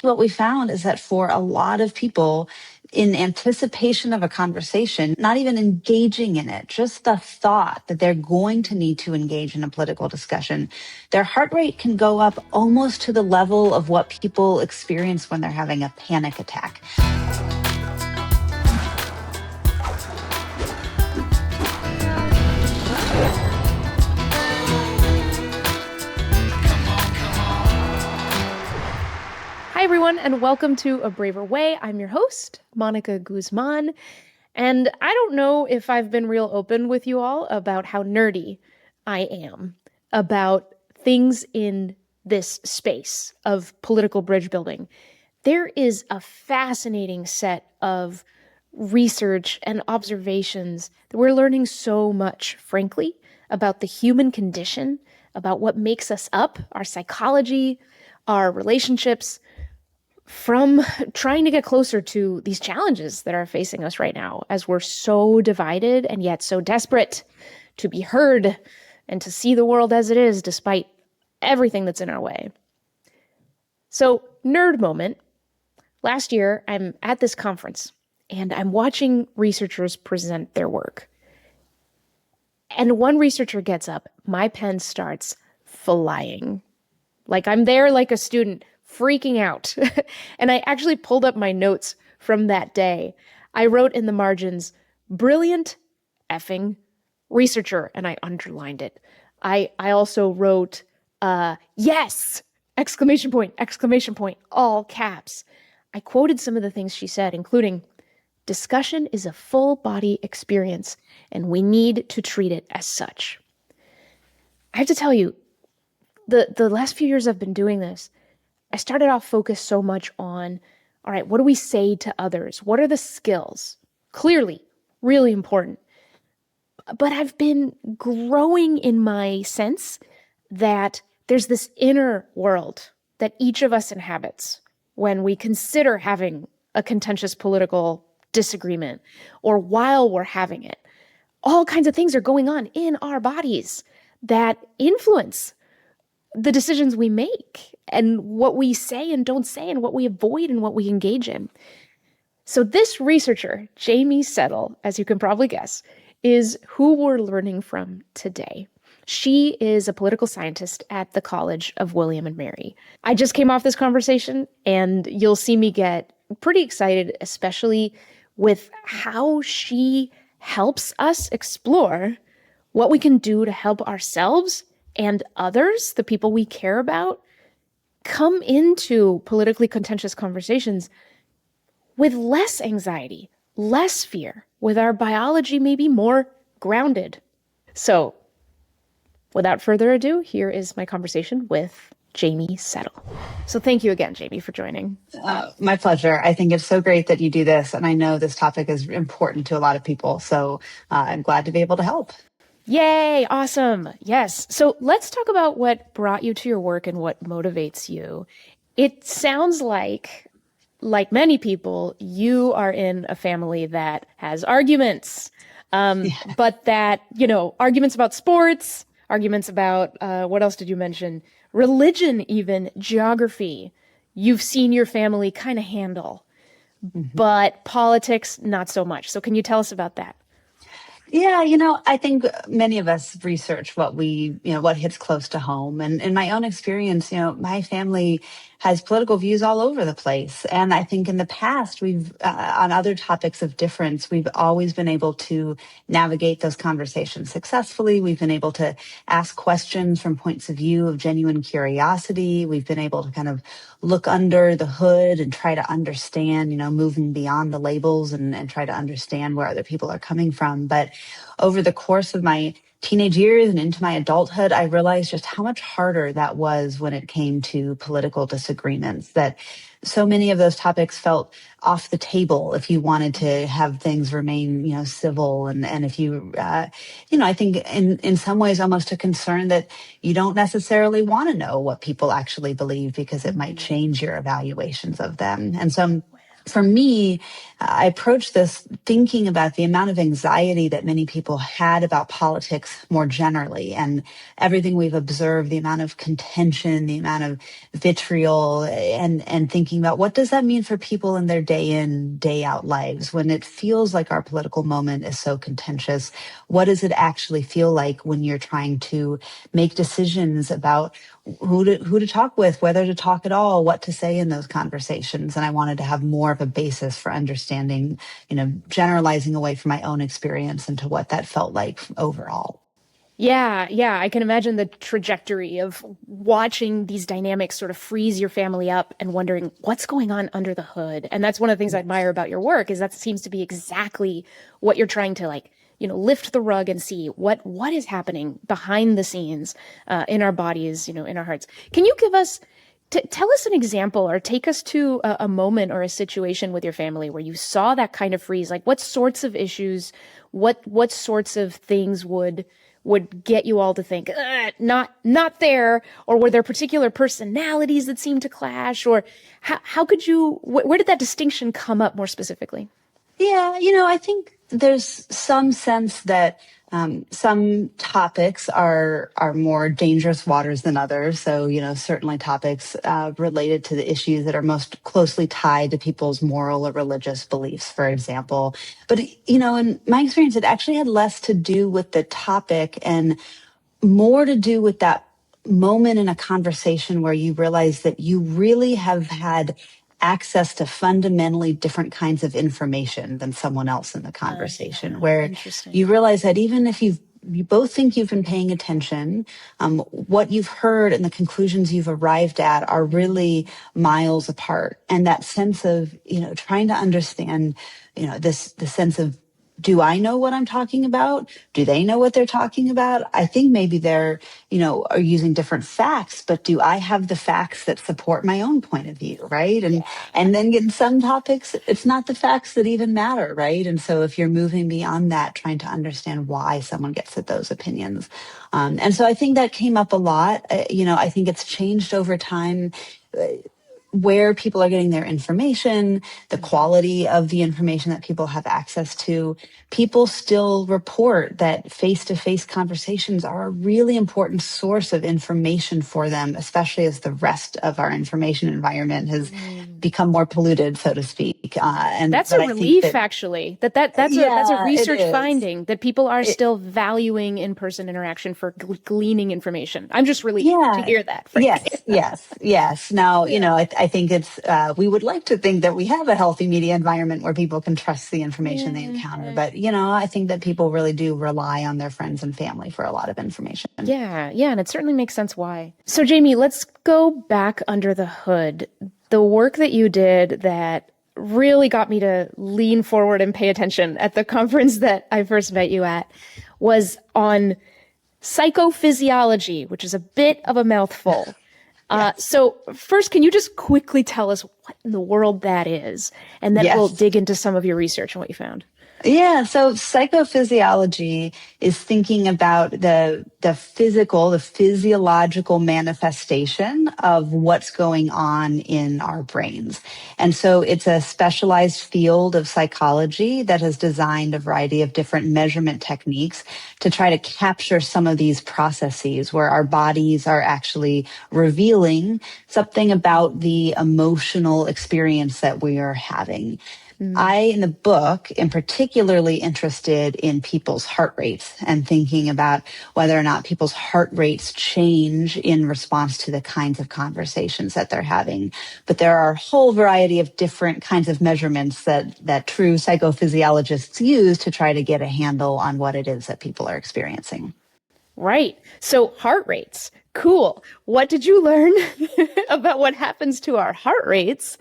what we found is that for a lot of people, in anticipation of a conversation, not even engaging in it, just the thought that they're going to need to engage in a political discussion, their heart rate can go up almost to the level of what people experience when they're having a panic attack. Hi, everyone, and welcome to A Braver Way. I'm your host, Mónica Guzman, and I don't know if I've been real open with you all about how nerdy I am about things in this space of political bridge building. There is a fascinating set of research and observations that we're learning so much, frankly, about the human condition, about what makes us up, our psychology, our relationships, from trying to get closer to these challenges that are facing us right now as we're so divided and yet so desperate to be heard and to see the world as it is despite everything that's in our way. So, nerd moment. Last year, I'm at this conference and I'm watching researchers present their work. And one researcher gets up, my pen starts flying. Like I'm there like a student, freaking out. And I actually pulled up my notes from that day. I wrote in the margins, brilliant effing researcher, and I underlined it. I also wrote, yes, exclamation point, all caps. I quoted some of the things she said, including, discussion is a full body experience, and we need to treat it as such. I have to tell you, the last few years I've been doing this, I started off focused so much on, all right, what do we say to others? What are the skills? Clearly, really important. But I've been growing in my sense that there's this inner world that each of us inhabits when we consider having a contentious political disagreement or while we're having it. All kinds of things are going on in our bodies that influence the decisions we make and what we say and don't say and what we avoid and what we engage in. So this researcher, Jaime Settle, as you can probably guess, is who we're learning from today. She is a political scientist at the College of William and Mary. I just came off this conversation and you'll see me get pretty excited, especially with how she helps us explore what we can do to help ourselves and others, the people we care about, come into politically contentious conversations with less anxiety, less fear, with our biology maybe more grounded. So, without further ado, here is my conversation with Jaime Settle. So thank you again, Jaime, for joining. My pleasure. I think it's so great that you do this, and I know this topic is important to a lot of people, so I'm glad to be able to help. Yay, awesome. Yes. So let's talk about what brought you to your work and what motivates you. It sounds like many people, you are in a family that has arguments, but that, arguments about sports, arguments about, what else did you mention? Religion, even geography. You've seen your family kind of handle, but politics, not so much. So can you tell us about that? Yeah, I think many of us research what what hits close to home. And in my own experience, my family has political views all over the place. And I think in the past, on other topics of difference, we've always been able to navigate those conversations successfully. We've been able to ask questions from points of view of genuine curiosity. We've been able to kind of look under the hood and try to understand, moving beyond the labels and try to understand where other people are coming from. But over the course of my teenage years and into my adulthood, I realized just how much harder that was when it came to political disagreements, that so many of those topics felt off the table if you wanted to have things remain, civil. And if you, I think in some ways almost a concern that you don't necessarily want to know what people actually believe because it might change your evaluations of them. And so For me, I approached this thinking about the amount of anxiety that many people had about politics more generally, and everything we've observed, the amount of contention, the amount of vitriol, and thinking about what does that mean for people in their day in, day out lives when it feels like our political moment is so contentious. What does it actually feel like when you're trying to make decisions about who to talk with, whether to talk at all, what to say in those conversations? And I wanted to have more of a basis for understanding, generalizing away from my own experience into what that felt like overall. Yeah, yeah, I can imagine the trajectory of watching these dynamics sort of freeze your family up and wondering what's going on under the hood. And that's one of the things I admire about your work is that seems to be exactly what you're trying to lift the rug and see what is happening behind the scenes in our bodies, in our hearts. Can you give us tell us an example or take us to a moment or a situation with your family where you saw that kind of freeze? Like what sorts of issues, what sorts of things would get you all to think, not there, or were there particular personalities that seemed to clash, or how could you, where did that distinction come up more specifically? Yeah, I think there's some sense that some topics are more dangerous waters than others. So, certainly topics related to the issues that are most closely tied to people's moral or religious beliefs, for example. But, in my experience, it actually had less to do with the topic and more to do with that moment in a conversation where you realize that you really have had access to fundamentally different kinds of information than someone else in the conversation, Yeah, where interesting. you realize that even if you both think you've been paying attention, what you've heard and the conclusions you've arrived at are really miles apart. And that sense of, trying to understand, this the sense of, do I know what I'm talking about? Do they know what they're talking about? I think maybe they're, are using different facts, but do I have the facts that support my own point of view, right? And then in some topics, it's not the facts that even matter, right? And so if you're moving beyond that, trying to understand why someone gets at those opinions. And so I think that came up a lot. I think it's changed over time where people are getting their information, the quality of the information that people have access to. People still report that face-to-face conversations are a really important source of information for them, especially as the rest of our information environment has Mm. become more polluted, so to speak. That's But a I think relief, that, actually. That's a yeah, it research is. finding that people are It, still valuing in-person interaction for gleaning information. I'm just relieved to Yeah. hear that, frankly. Yes. Yes. Yes. Now, Yeah. I think we would like to think that we have a healthy media environment where people can trust the information they encounter. Yeah. But, I think that people really do rely on their friends and family for a lot of information. Yeah, yeah, and it certainly makes sense why. So, Jamie, let's go back under the hood. The work that you did that really got me to lean forward and pay attention at the conference that I first met you at was on psychophysiology, which is a bit of a mouthful. Yes. So, first, can you just quickly tell us what in the world that is? And then we'll Yes. dig into some of your research and what you found. Yeah, so psychophysiology is thinking about the physical, the physiological manifestation of what's going on in our brains. And so it's a specialized field of psychology that has designed a variety of different measurement techniques to try to capture some of these processes where our bodies are actually revealing something about the emotional experience that we are having. Mm. I, in the book, am particularly interested in people's heart rates and thinking about whether or not people's heart rates change in response to the kinds of conversations that they're having. But there are a whole variety of different kinds of measurements that true psychophysiologists use to try to get a handle on what it is that people are experiencing. Right. So heart rates. Cool. What did you learn about what happens to our heart rates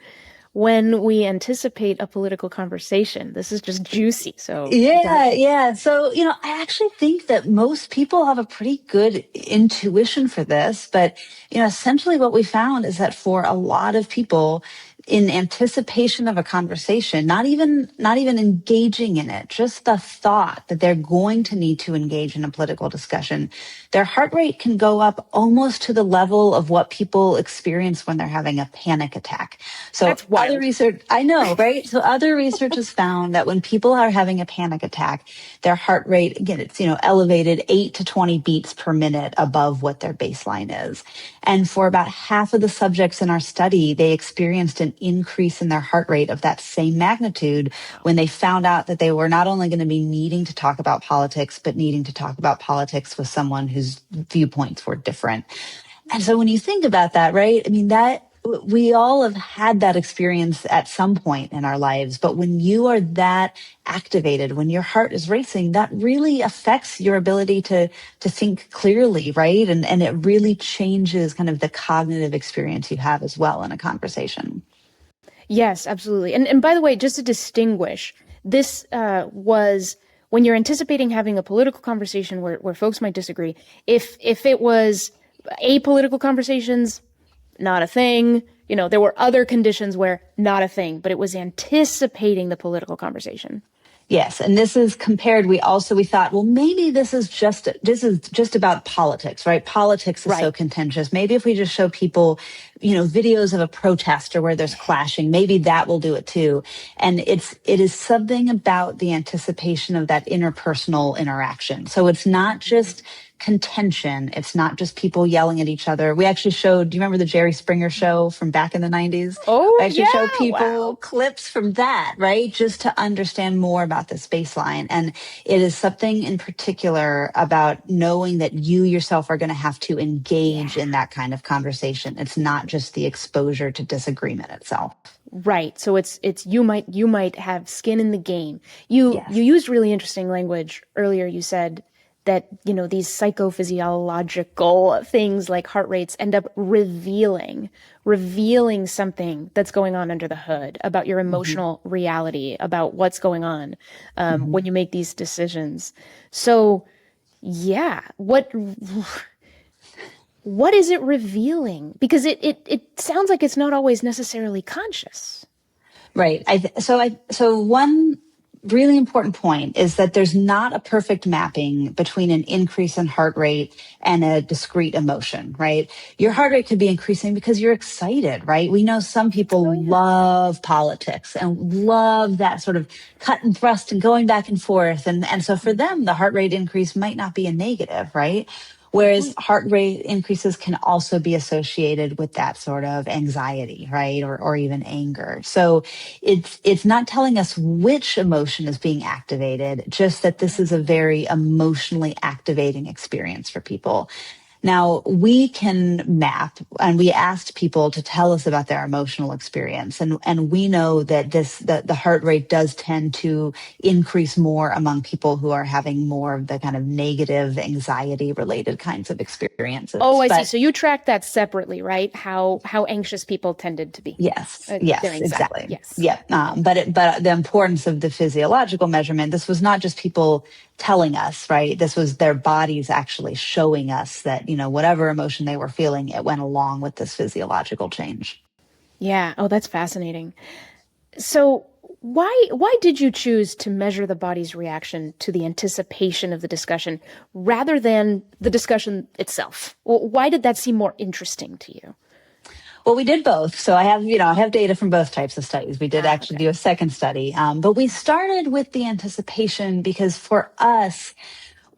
when we anticipate a political conversation? This is just juicy. So dive Yeah, in. yeah. So, I actually think that most people have a pretty good intuition for this, but, essentially what we found is that for a lot of people, in anticipation of a conversation, not even engaging in it, just the thought that they're going to need to engage in a political discussion, their heart rate can go up almost to the level of what people experience when they're having a panic attack. So That's wild. other research, I know, right? So other research has found that when people are having a panic attack, their heart rate, again, it's, elevated 8 to 20 beats per minute above what their baseline is. And for about half of the subjects in our study, they experienced an increase in their heart rate of that same magnitude when they found out that they were not only going to be needing to talk about politics, but needing to talk about politics with someone whose viewpoints were different. And so when you think about that, right, I mean, that we all have had that experience at some point in our lives. But when you are that activated, when your heart is racing, that really affects your ability to think clearly, right? And it really changes kind of the cognitive experience you have as well in a conversation. Yes, absolutely. And by the way, just to distinguish, this was when you're anticipating having a political conversation where folks might disagree. If it was apolitical conversations, not a thing. There were other conditions where not a thing, but it was anticipating the political conversation. Yes, and this is compared. We thought, well, maybe this is just about politics, right? Politics is so contentious. Maybe if we just show people, videos of a protest or where there's clashing, maybe that will do it too. And it is something about the anticipation of that interpersonal interaction. So it's not just contention. It's not just people yelling at each other. We actually showed, do you remember the Jerry Springer show from back in the 90s? Oh, we actually showed people wow. clips from that, right? Just to understand more about this baseline. And it is something in particular about knowing that you yourself are going to have to engage in that kind of conversation. It's not just the exposure to disagreement itself. Right. So it's you might have skin in the game. You used really interesting language earlier. You said that, these psychophysiological things like heart rates end up revealing something that's going on under the hood about your emotional reality, about what's going on when you make these decisions. So, yeah, what is it revealing? Because it sounds like it's not always necessarily conscious. Right. So one really important point is that there's not a perfect mapping between an increase in heart rate and a discrete emotion, right? Your heart rate could be increasing because you're excited, right? We know some people love politics and love that sort of cut and thrust and going back and forth. And so for them, the heart rate increase might not be a negative, right? Whereas heart rate increases can also be associated with that sort of anxiety, right? Or even anger. So it's not telling us which emotion is being activated, just that this is a very emotionally activating experience for people. Now, we can map, and we asked people to tell us about their emotional experience. And we know that the heart rate does tend to increase more among people who are having more of the kind of negative anxiety related kinds of experiences. Oh, I see. So you track that separately, right? How anxious people tended to be. Yes, exactly. Yes. Yeah. But the importance of the physiological measurement, this was not just people telling us, right? This was their bodies actually showing us that, whatever emotion they were feeling, it went along with this physiological change. Yeah. Oh, that's fascinating. So why did you choose to measure the body's reaction to the anticipation of the discussion rather than the discussion itself? Why did that seem more interesting to you? Well, we did both. So I have data from both types of studies. We did actually do a second study. But we started with the anticipation because for us,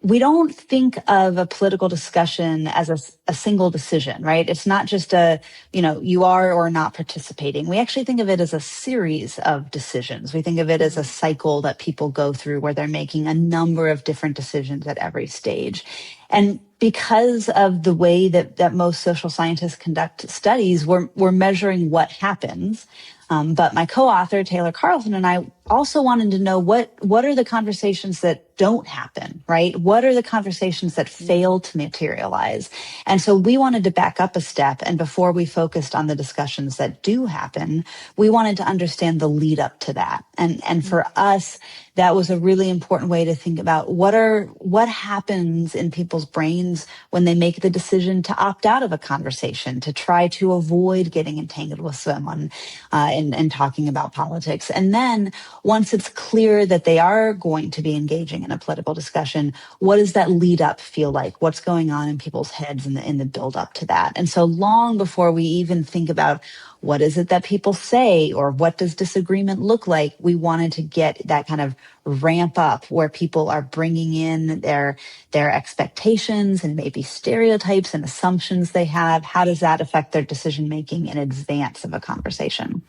we don't think of a political discussion as a single decision, right? It's not just you are or not participating. We actually think of it as a series of decisions. We think of it as a cycle that people go through where they're making a number of different decisions at every stage. And because of the way that most social scientists conduct studies, we're measuring what happens. But my co-author, Taylor Carlson, and I also wanted to know what are the conversations that don't happen, right? What are the conversations that fail to materialize? And so we wanted to back up a step. And before we focused on the discussions that do happen, we wanted to understand the lead up to that. And for us, that was a really important way to think about what happens in people's brains when they make the decision to opt out of a conversation, to try to avoid getting entangled with someone and talking about politics. And then once it's clear that they are going to be engaging in a political discussion, what does that lead up feel like? What's going on in people's heads in the build up to that? And so long before we even think about what is it that people say or what does disagreement look like, we wanted to get that kind of ramp up where people are bringing in their expectations and maybe stereotypes and assumptions they have. How does that affect their decision making in advance of a conversation?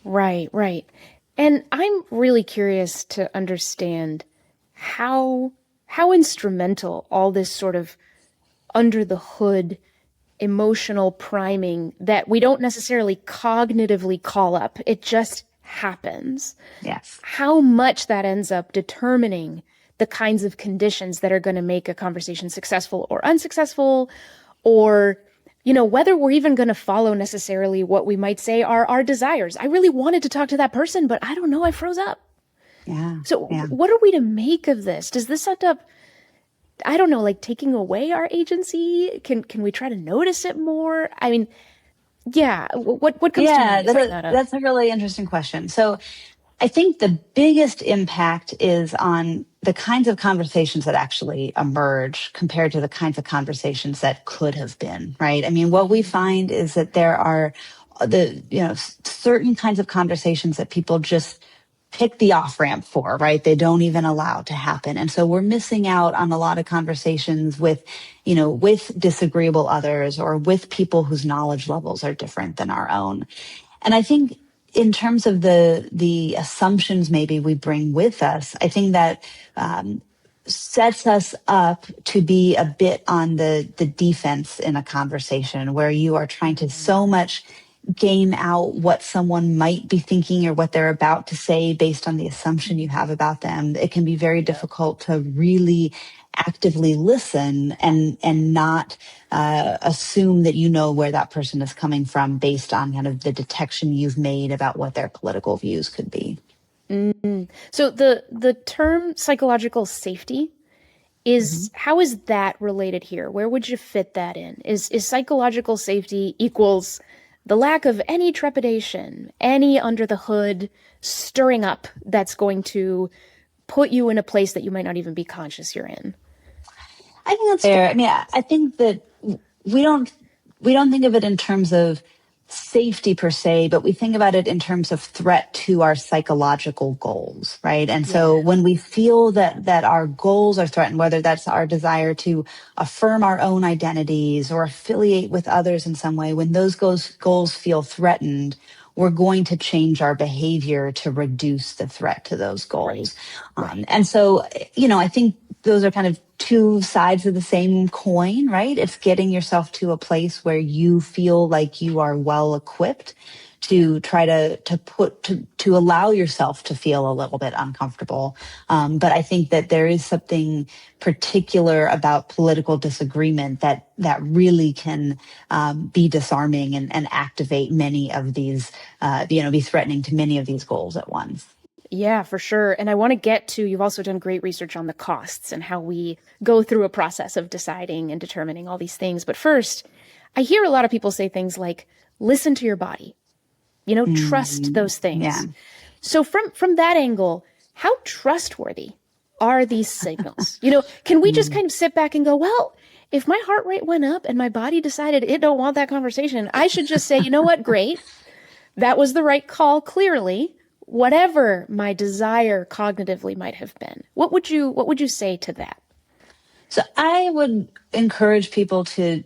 Right, right. And I'm really curious to understand how instrumental all this sort of under the hood emotional priming that we don't necessarily cognitively call up. It just happens. Yes. How much that ends up determining the kinds of conditions that are going to make a conversation successful or unsuccessful, or whether we're even going to follow necessarily what we might say are our desires. I really wanted to talk to that person, but I don't know, I froze up. Yeah. So yeah. what are we to make of this? Does this end up, I don't know, like taking away our agency? Can we try to notice it more? I mean, yeah, what comes to mind? That's a really interesting question. So I think the biggest impact is on the kinds of conversations that actually emerge compared to the kinds of conversations that could have been, right? I mean, what we find is that there are certain kinds of conversations that people just pick the off ramp for, right? They don't even allow to happen. And so we're missing out on a lot of conversations with disagreeable others or with people whose knowledge levels are different than our own. And I think in terms of the assumptions maybe we bring with us, I think that sets us up to be a bit on the defense in a conversation where you are trying to so much game out what someone might be thinking or what they're about to say based on the assumption you have about them. It can be very difficult to really actively listen and not assume that you know where that person is coming from based on kind of the detection you've made about what their political views could be. Mm-hmm. So the term psychological safety is how is that related here? Where would you fit that in? Is psychological safety equals the lack of any trepidation, any under the hood stirring up that's going to put you in a place that you might not even be conscious you're in? I think that's fair. I mean, I think that we don't think of it in terms of safety per se, but we think about it in terms of threat to our psychological goals, right? And so when we feel that our goals are threatened, whether that's our desire to affirm our own identities or affiliate with others in some way, when those goals feel threatened, we're going to change our behavior to reduce the threat to those goals. Right. And so, I think those are kind of two sides of the same coin, right? It's getting yourself to a place where you feel like you are well equipped to try to allow yourself to feel a little bit uncomfortable. But I think that there is something particular about political disagreement that really can be disarming and activate many of these, be threatening to many of these goals at once. Yeah, for sure. And I want to get to, you've also done great research on the costs and how we go through a process of deciding and determining all these things. But first, I hear a lot of people say things like, listen to your body, trust those things. Yeah. So from that angle, how trustworthy are these signals? Can we just kind of sit back and go, well, if my heart rate went up and my body decided it don't want that conversation, I should just say, you know what? Great. That was the right call, clearly. Whatever my desire cognitively might have been. What would you say to that? So I would encourage people to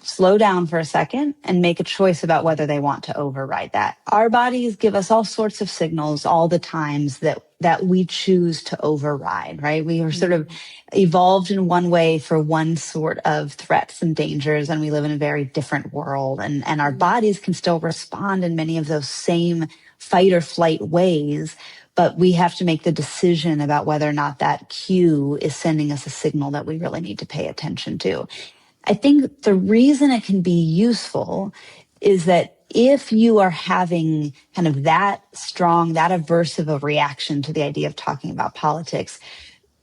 slow down for a second and make a choice about whether they want to override that. Our bodies give us all sorts of signals all the times that we choose to override, right? We are sort of evolved in one way for one sort of threats and dangers, and we live in a very different world. And our bodies can still respond in many of those same fight or flight ways. but we have to make the decision about whether or not that cue is sending us a signal that we really need to pay attention to. I think the reason it can be useful is that if you are having kind of that strong, that aversive of reaction to the idea of talking about politics,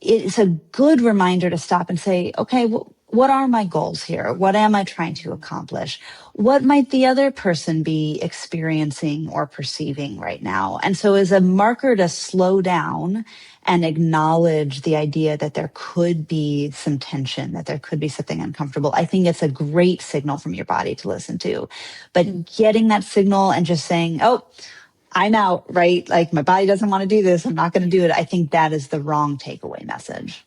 it's a good reminder to stop and say, okay, what are my goals here? What am I trying to accomplish? What might the other person be experiencing or perceiving right now? And so as a marker to slow down and acknowledge the idea that there could be some tension, that there could be something uncomfortable, I think it's a great signal from your body to listen to. But getting that signal and just saying, oh, I'm out, right? Like my body doesn't want to do this. I'm not going to do it. I think that is the wrong takeaway message.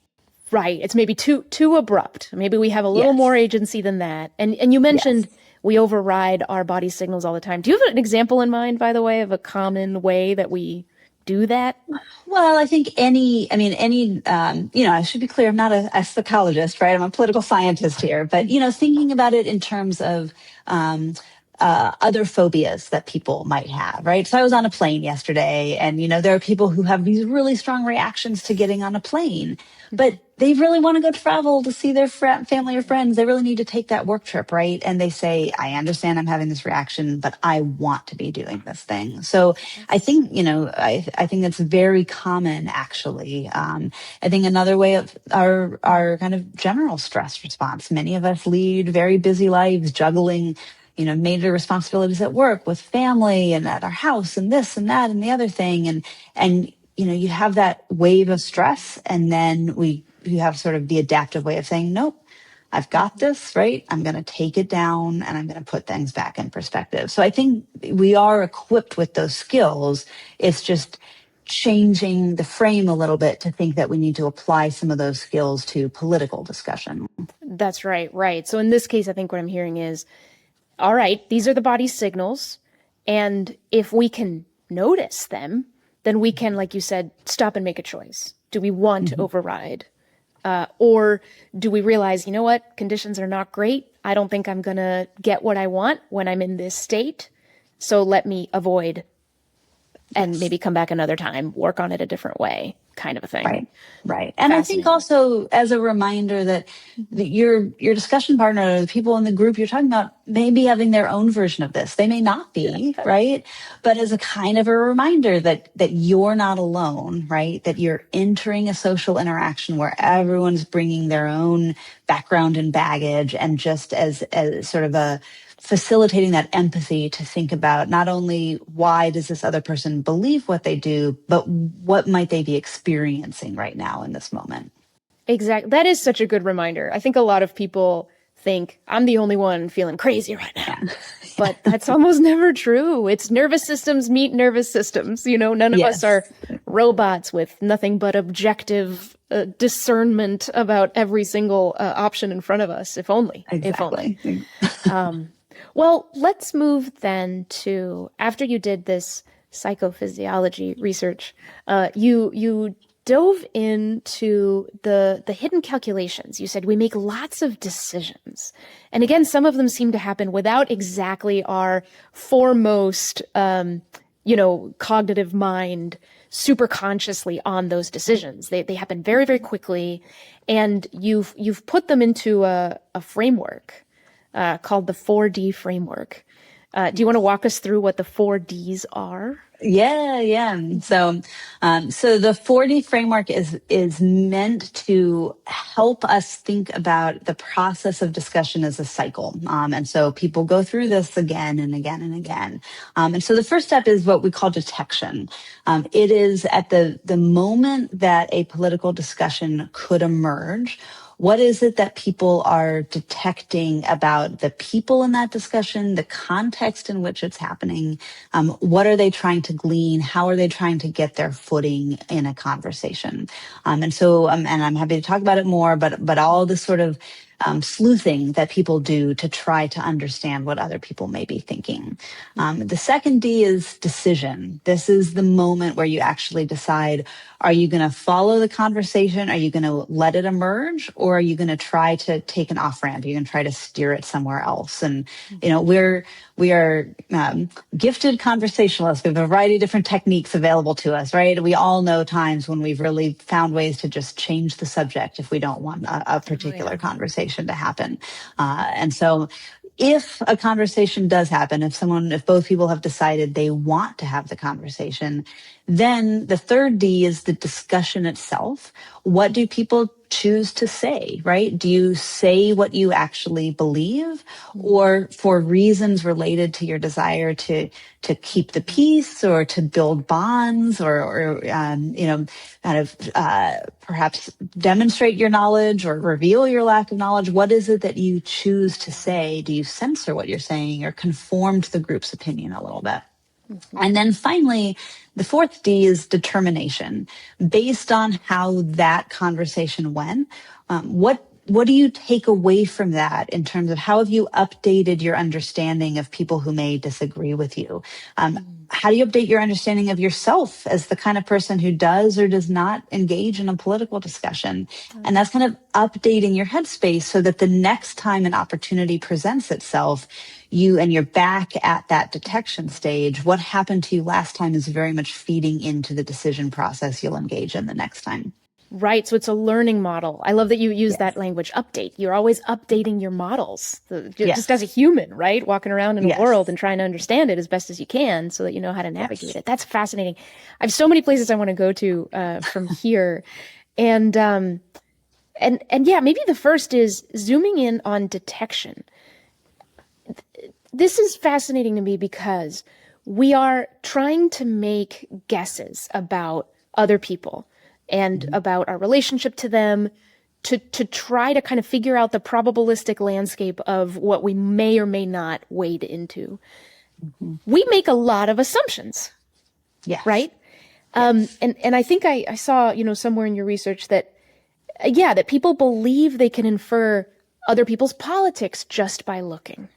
Right. It's maybe too abrupt. Maybe we have a little Yes. more agency than that. And you mentioned Yes. we override our body signals all the time. Do you have an example in mind, by the way, of a common way that we do that? Well, I think I should be clear, I'm not a psychologist, right? I'm a political scientist here, but, thinking about it in terms of, other phobias that people might have, right? So I was on a plane yesterday and, there are people who have these really strong reactions to getting on a plane, but they really want to go travel to see their family or friends. They really need to take that work trip, right? And they say, I understand I'm having this reaction, but I want to be doing this thing. So I think, I think that's very common, actually. I think another way of our kind of general stress response. Many of us lead very busy lives, juggling major responsibilities at work with family and at our house and this and that and the other thing. And, you have that wave of stress and then you have sort of the adaptive way of saying, nope, I've got this, right? I'm going to take it down and I'm going to put things back in perspective. So I think we are equipped with those skills. It's just changing the frame a little bit to think that we need to apply some of those skills to political discussion. That's right. Right. So in this case, I think what I'm hearing is, all right, these are the body signals. And if we can notice them, then we can, like you said, stop and make a choice. Do we want to override? Or do we realize, you know what, conditions are not great. I don't think I'm going to get what I want when I'm in this state. So let me avoid and maybe come back another time, work on it a different way, kind of a thing. Right. And I think also as a reminder that your discussion partner, the people in the group you're talking about, may be having their own version of this. They may not be, right? But as a kind of a reminder that you're not alone, right? That you're entering a social interaction where everyone's bringing their own background and baggage, and just as sort of a facilitating that empathy to think about not only why does this other person believe what they do, but what might they be experiencing right now in this moment. Exactly. That is such a good reminder. I think a lot of people think I'm the only one feeling crazy right now, but that's almost never true. It's nervous systems meet nervous systems. None of us are robots with nothing but objective discernment about every single option in front of us, if only. Exactly. If only. Well, let's move then to, after you did this psychophysiology research, you dove into the hidden calculations. You said we make lots of decisions. And again, some of them seem to happen without exactly our foremost, cognitive mind super consciously on those decisions. They happen very, very quickly. And you've put them into a framework called the 4D framework. Do you want to walk us through what the 4Ds are? Yeah. So the 4D framework is meant to help us think about the process of discussion as a cycle. And so people go through this again and again and again. And so the first step is what we call detection. It is at the moment that a political discussion could emerge. What is it that people are detecting about the people in that discussion, the context in which it's happening? What are they trying to glean? How are they trying to get their footing in a conversation? And I'm happy to talk about it more, but all the sort of sleuthing that people do to try to understand what other people may be thinking. The second D is decision. This is the moment where you actually decide, are you going to follow the conversation? Are you going to let it emerge? Or are you going to try to take an off ramp? Are you going to try to steer it somewhere else? And, we're we are gifted conversationalists. We have a variety of different techniques available to us, right? We all know times when we've really found ways to just change the subject if we don't want a particular conversation to happen. And so if a conversation does happen, if both people have decided they want to have the conversation, then the third D is the discussion itself. What do people choose to say, right? Do you say what you actually believe, or for reasons related to your desire to keep the peace or to build bonds or kind of perhaps demonstrate your knowledge or reveal your lack of knowledge? What is it that you choose to say? Do you censor what you're saying or conform to the group's opinion a little bit? And then finally, the fourth D is determination. Based on how that conversation went, what do you take away from that in terms of how have you updated your understanding of people who may disagree with you? How do you update your understanding of yourself as the kind of person who does or does not engage in a political discussion? And that's kind of updating your headspace so that the next time an opportunity presents itself, you're back at that detection stage. What happened to you last time is very much feeding into the decision process you'll engage in the next time. Right. So it's a learning model. I love that you use that language, update. You're always updating your models, just as a human, right? Walking around in a world and trying to understand it as best as you can so that you know how to navigate it. That's fascinating. I have so many places I want to go to from here. And yeah, maybe the first is zooming in on detection. This is fascinating to me because we are trying to make guesses about other people and about our relationship to them to try to kind of figure out the probabilistic landscape of what we may or may not wade into. We make a lot of assumptions. Yes. Right? Yes. And I think I saw, somewhere in your research that, that people believe they can infer other people's politics just by looking.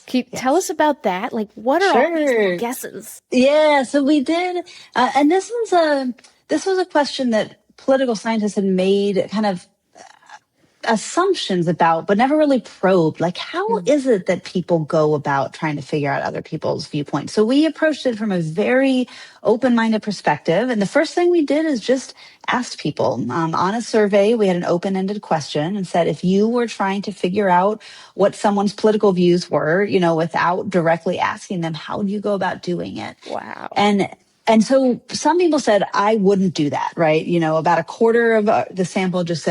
Can you tell us about that? Like, what are all these little guesses? Yeah, so we did, and this was a question that political scientists had made kind of assumptions about, but never really probed. Like, how is it that people go about trying to figure out other people's viewpoints? So we approached it from a very open-minded perspective. And the first thing we did is just asked people on a survey. We had an open-ended question and said, if you were trying to figure out what someone's political views were, without directly asking them, how do you go about doing it? Wow. And so some people said, I wouldn't do that, right? About a quarter of the sample just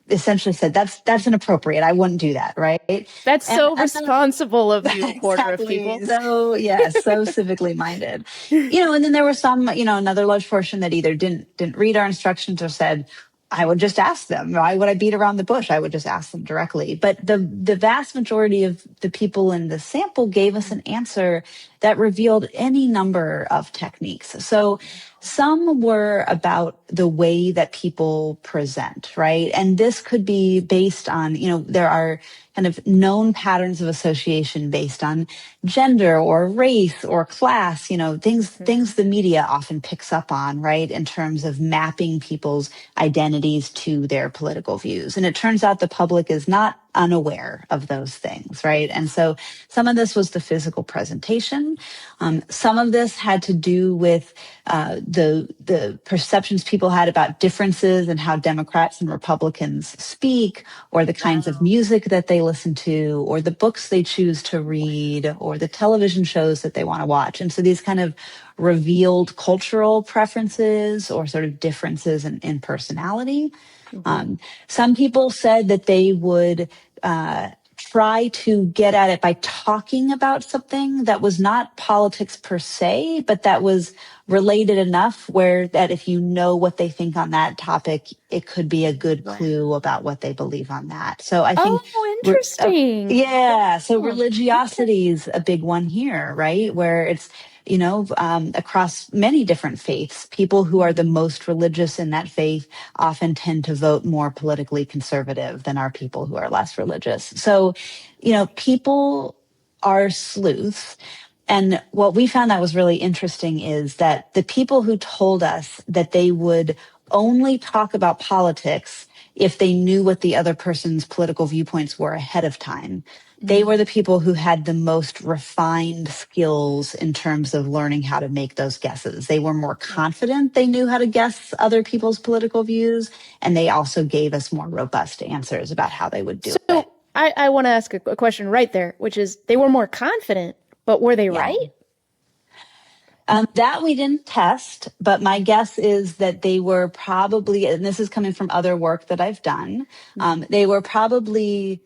essentially said, that's inappropriate. I wouldn't do that, right? That's so responsible of you, a quarter of people. So, so civically minded. And then there were some, another large portion that either didn't read our instructions or said, I would just ask them. Why would I beat around the bush? I would just ask them directly. But the vast majority of the people in the sample gave us an answer that revealed any number of techniques. So some were about the way that people present, right? And this could be based on, there are kind of known patterns of association based on gender or race or class, things the media often picks up on, right? In terms of mapping people's identities to their political views. And it turns out the public is not unaware of those things, right? And so some of this was the physical presentation. Some of this had to do with the perceptions people had about differences in how Democrats and Republicans speak, or the kinds of music that they listen to, or the books they choose to read, or the television shows that they want to watch. And so these kind of revealed cultural preferences or sort of differences in personality. Some people said that they would try to get at it by talking about something that was not politics per se, but that was related enough where that if you know what they think on that topic, it could be a good clue about what they believe on that. So I think, interesting. So religiosity is a big one here, right? Where it's, across many different faiths, people who are the most religious in that faith often tend to vote more politically conservative than are people who are less religious. So, people are sleuths. And what we found that was really interesting is that the people who told us that they would only talk about politics if they knew what the other person's political viewpoints were ahead of time, they were the people who had the most refined skills in terms of learning how to make those guesses. They were more confident. They knew how to guess other people's political views. And they also gave us more robust answers about how they would do So it. I want to ask a question right there, which is they were more confident, but were they Yeah. right? That we didn't test, but my guess is that they were probably, and this is coming from other work that I've done, they were probably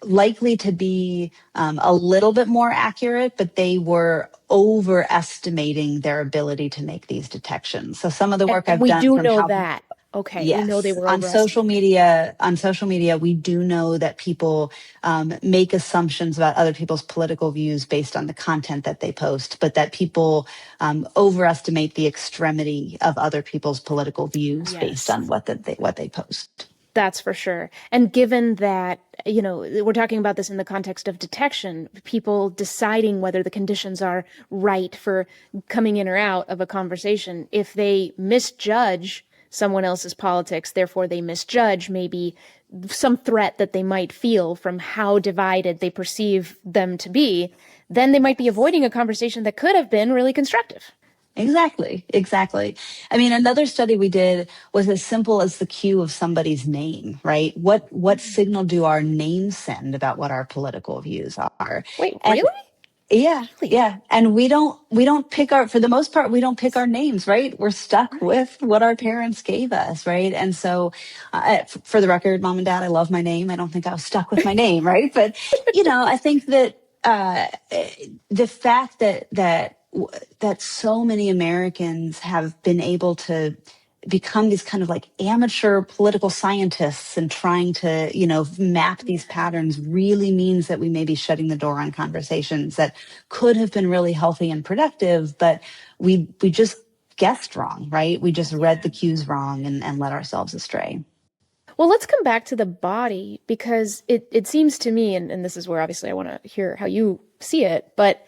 likely to be a little bit more accurate, but they were overestimating their ability to make these detections. So some of the work And I've we done do from know how that. Okay, we know they Yes, were overestimating. on social media, we do know that people make assumptions about other people's political views based on the content that they post, but that people overestimate the extremity of other people's political views based Yes. on what they post. That's for sure. And given that, we're talking about this in the context of detection, people deciding whether the conditions are right for coming in or out of a conversation, if they misjudge someone else's politics, therefore they misjudge maybe some threat that they might feel from how divided they perceive them to be, then they might be avoiding a conversation that could have been really constructive. Exactly, exactly. I mean, another study we did was as simple as the cue of somebody's name, right? What signal do our names send about what our political views are? Wait, And really? yeah, Really? yeah. And we don't pick for the most part, we don't pick our names, right? We're stuck Right. with what our parents gave us, right? And so, for the record, mom and dad, I love my name. I don't think I was stuck with my name, right? But, I think that, the fact that so many Americans have been able to become these kind of like amateur political scientists and trying to, map these patterns really means that we may be shutting the door on conversations that could have been really healthy and productive, but we just guessed wrong, right? We just read the cues wrong and led ourselves astray. Well, let's come back to the body because it seems to me, and this is where obviously I want to hear how you see it, but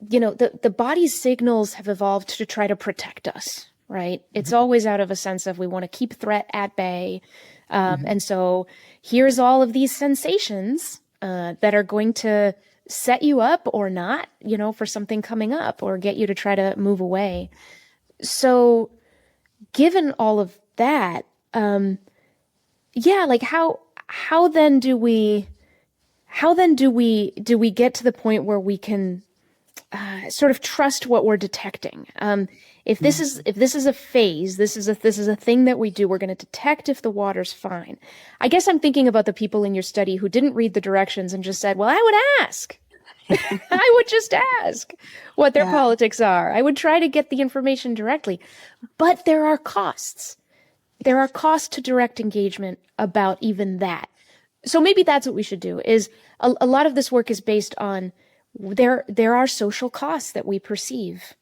the body's signals have evolved to try to protect us, right? It's always out of a sense of we want to keep threat at bay. And so here's all of these sensations that are going to set you up or not, for something coming up or get you to try to move away. So given all of that, yeah, like how then do we get to the point where we can sort of trust what we're detecting? If this is a phase, this is a thing that we do. We're going to detect if the water's fine. I guess I'm thinking about the people in your study who didn't read the directions and just said, "Well, I would ask." I would just ask what their Yeah. politics are. I would try to get the information directly. But there are costs. There are costs to direct engagement about even that. So maybe that's what we should do is a lot of this work is based on there are social costs that we perceive.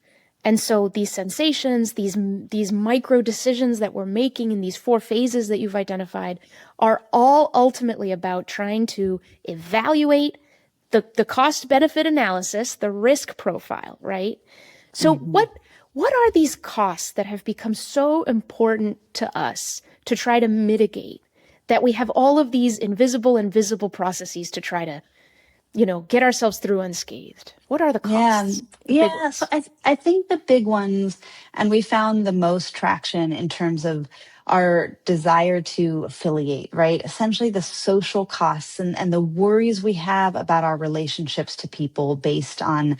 And so these sensations, these micro decisions that we're making in these 4 phases that you've identified are all ultimately about trying to evaluate the cost benefit analysis, the risk profile, right? So what are these costs that have become so important to us to try to mitigate that we have all of these invisible and visible processes to try to, get ourselves through unscathed? What are the Yeah, costs? The big yeah. So ones. I think the big ones, and we found the most traction in terms of our desire to affiliate, right? Essentially, the social costs and the worries we have about our relationships to people based on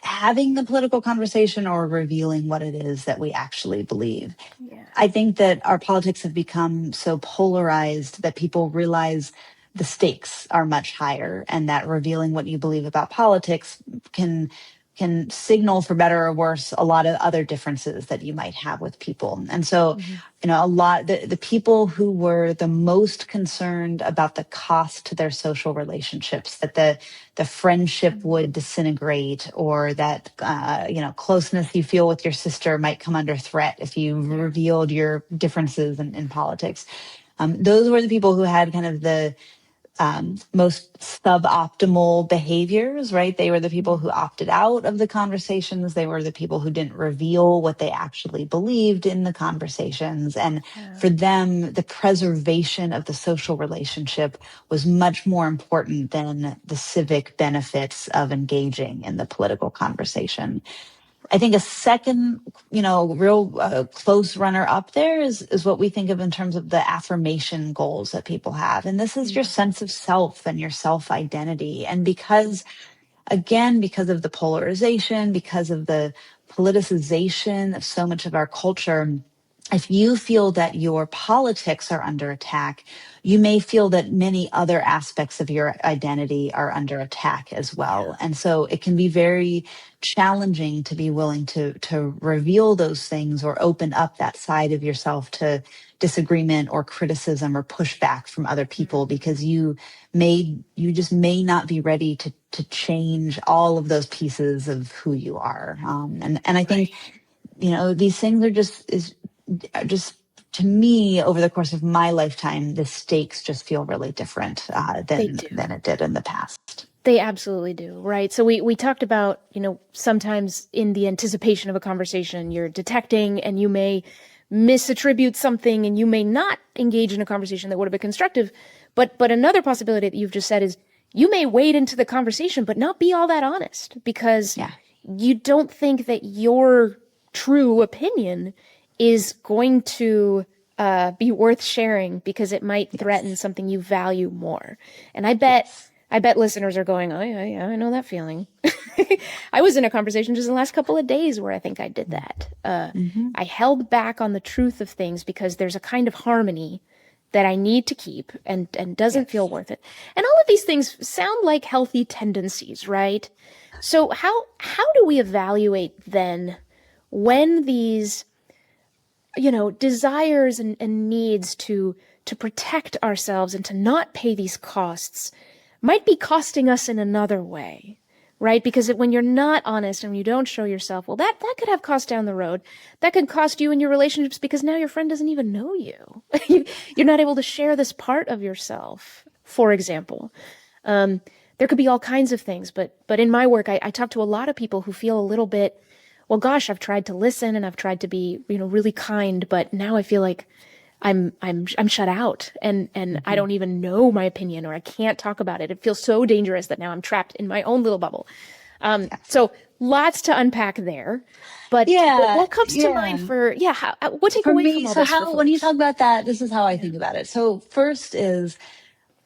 having the political conversation or revealing what it is that we actually believe. Yeah. I think that our politics have become so polarized that people realize the stakes are much higher and that revealing what you believe about politics can signal for better or worse a lot of other differences that you might have with people. And so, the people who were the most concerned about the cost to their social relationships, that the friendship would disintegrate or that closeness you feel with your sister might come under threat if you revealed your differences in politics. Those were the people who had kind of most suboptimal behaviors, right? They were the people who opted out of the conversations. They were the people who didn't reveal what they actually believed in the conversations. And Yeah. for them, the preservation of the social relationship was much more important than the civic benefits of engaging in the political conversation. I think a second, real close runner up there is what we think of in terms of the affirmation goals that people have. And this is your sense of self and your self identity. And because of the polarization, because of the politicization of so much of our culture, if you feel that your politics are under attack, you may feel that many other aspects of your identity are under attack as well. Yeah. And so it can be very challenging to be willing to reveal those things or open up that side of yourself to disagreement or criticism or pushback from other people, because you just may not be ready to change all of those pieces of who you are. And I think, these things are just to me, over the course of my lifetime, the stakes just feel really different They than do. it did in the past. They absolutely do, right? So we talked about, sometimes in the anticipation of a conversation, you're detecting and you may misattribute something and you may not engage in a conversation that would have been constructive. But another possibility that you've just said is you may wade into the conversation but not be all that honest because Yeah. you don't think that your true opinion is going to be worth sharing because it might threaten something you value more. And I bet listeners are going, oh, yeah, I know that feeling. I was in a conversation just in the last couple of days where I think I did that. Mm-hmm. I held back on the truth of things because there's a kind of harmony that I need to keep and doesn't feel worth it. And all of these things sound like healthy tendencies, right? So how do we evaluate then when these desires and needs to protect ourselves and to not pay these costs might be costing us in another way, right? Because when you're not honest and you don't show yourself, well, that could have cost down the road. That could cost you in your relationships because now your friend doesn't even know you. You're not able to share this part of yourself, for example. There could be all kinds of things, but in my work, I talk to a lot of people who feel a little bit, well, gosh, I've tried to listen and I've tried to be, really kind, but now I feel like I'm shut out and I don't even know my opinion or I can't talk about it. It feels so dangerous that now I'm trapped in my own little bubble. So lots to unpack there, but what comes to mind what take For away from me, all so this for how, when you folks? talk about that, this is how I think about it. So first is,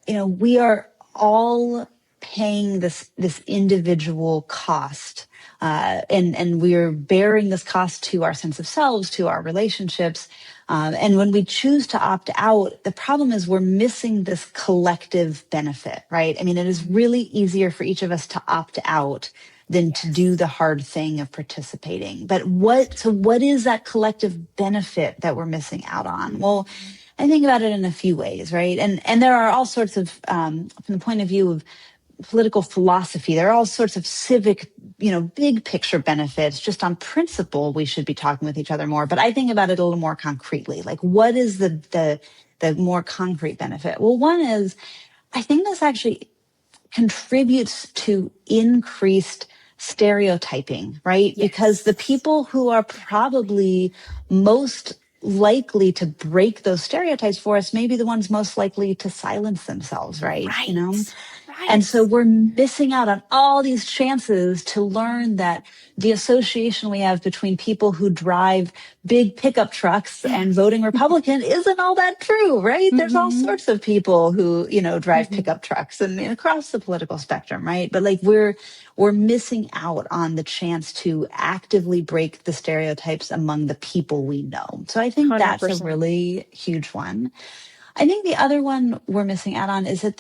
we are all paying this individual cost, and we're bearing this cost to our sense of selves, to our relationships. And when we choose to opt out, the problem is we're missing this collective benefit, right? I mean, it is really easier for each of us to opt out than to do the hard thing of participating. But what is that collective benefit that we're missing out on? Well, I think about it in a few ways, right? And there are all sorts of, from the point of view of political philosophy, there are all sorts of civic, big picture benefits. Just on principle, we should be talking with each other more. But I think about it a little more concretely. Like, what is the more concrete benefit? Well, one is, I think this actually contributes to increased stereotyping, right? Because the people who are probably most likely to break those stereotypes for us may be the ones most likely to silence themselves, right? And so we're missing out on all these chances to learn that the association we have between people who drive big pickup trucks and voting Republican isn't all that true, right? There's all sorts of people who, drive pickup trucks and across the political spectrum, right? But like we're missing out on the chance to actively break the stereotypes among the people we know. So I think that's a 100%. really huge one. I think the other one we're missing out on is that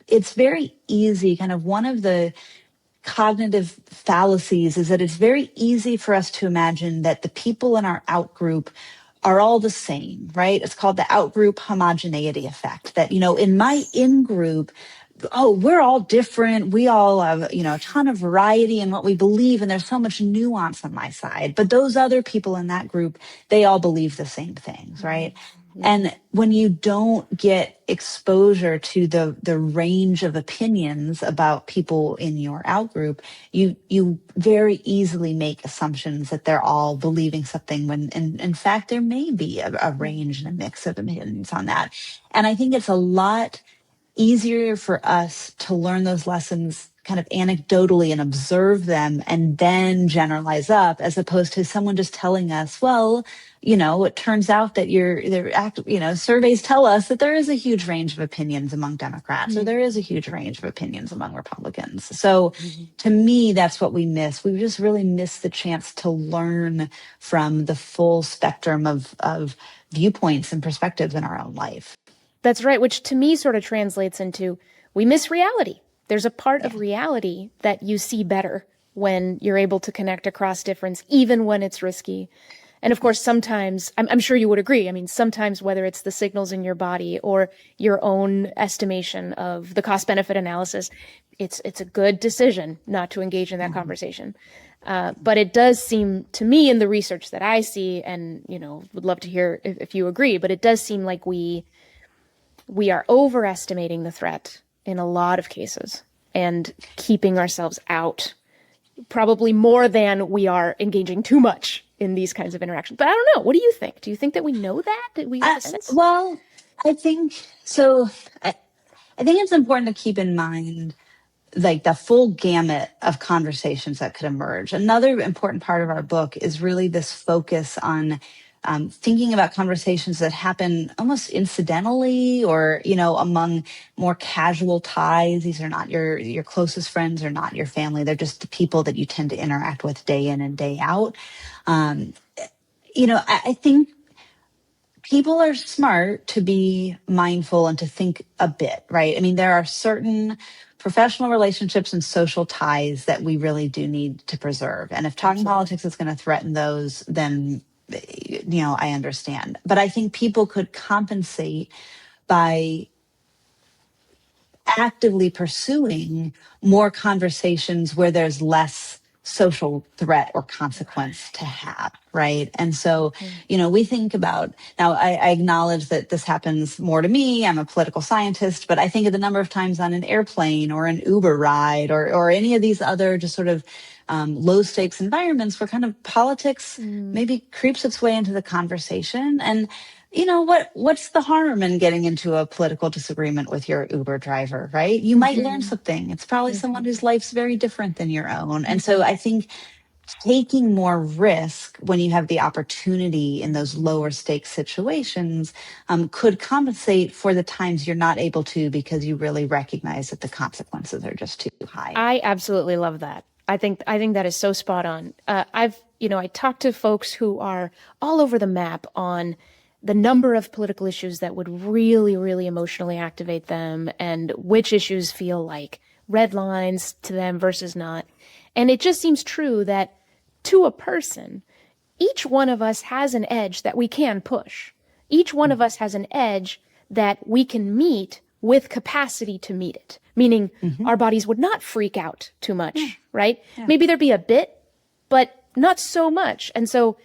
it's very easy, kind of one of the cognitive fallacies is that it's very easy for us to imagine that the people in our out group are all the same, right? It's called the out group homogeneity effect. That, in my in group, oh, we're all different. We all have, a ton of variety in what we believe. And there's so much nuance on my side. But those other people in that group, they all believe the same things, right? And when you don't get exposure to the range of opinions about people in your outgroup, you very easily make assumptions that they're all believing something when in fact there may be a range and a mix of opinions on that. And I think it's a lot easier for us to learn those lessons kind of anecdotally and observe them and then generalize up, as opposed to someone just telling us, well, it turns out that surveys tell us that there is a huge range of opinions among Democrats, or there is a huge range of opinions among Republicans. So to me, that's what we miss. We just really miss the chance to learn from the full spectrum of viewpoints and perspectives in our own life. That's right, which to me sort of translates into we miss reality. There's a part of reality that you see better when you're able to connect across difference, even when it's risky. And of course, sometimes, I'm sure you would agree, I mean, sometimes whether it's the signals in your body or your own estimation of the cost-benefit analysis, it's a good decision not to engage in that conversation. But it does seem to me in the research that I see, and, would love to hear if you agree, but it does seem like we are overestimating the threat in a lot of cases and keeping ourselves out probably more than we are engaging too much in these kinds of interactions. But I don't know. What do you think? Do you think that we know that? Did we have a sense? Well, I think so. I think it's important to keep in mind like the full gamut of conversations that could emerge. Another important part of our book is really this focus on thinking about conversations that happen almost incidentally or, among more casual ties. These are not your closest friends or not your family. They're just the people that you tend to interact with day in and day out. I think people are smart to be mindful and to think a bit, right? I mean, there are certain professional relationships and social ties that we really do need to preserve. And if talking politics is going to threaten those, then, I understand. But I think people could compensate by actively pursuing more conversations where there's less social threat or consequence to have, right? And so, we think about, now I acknowledge that this happens more to me. I'm a political scientist, but I think of the number of times on an airplane or an Uber ride or any of these other just sort of low stakes environments where kind of politics maybe creeps its way into the conversation. And what's the harm in getting into a political disagreement with your Uber driver, right? You might learn something. It's probably someone whose life's very different than your own. And so I think taking more risk when you have the opportunity in those lower stakes situations could compensate for the times you're not able to because you really recognize that the consequences are just too high. I absolutely love that. I think that is so spot on. I talked to folks who are all over the map on the number of political issues that would really, really emotionally activate them and which issues feel like red lines to them versus not. And it just seems true that to a person, each one of us has an edge that we can push. Each one of us has an edge that we can meet with capacity to meet it, meaning our bodies would not freak out too much, right? Yeah. Maybe there'd be a bit, but not so much. And so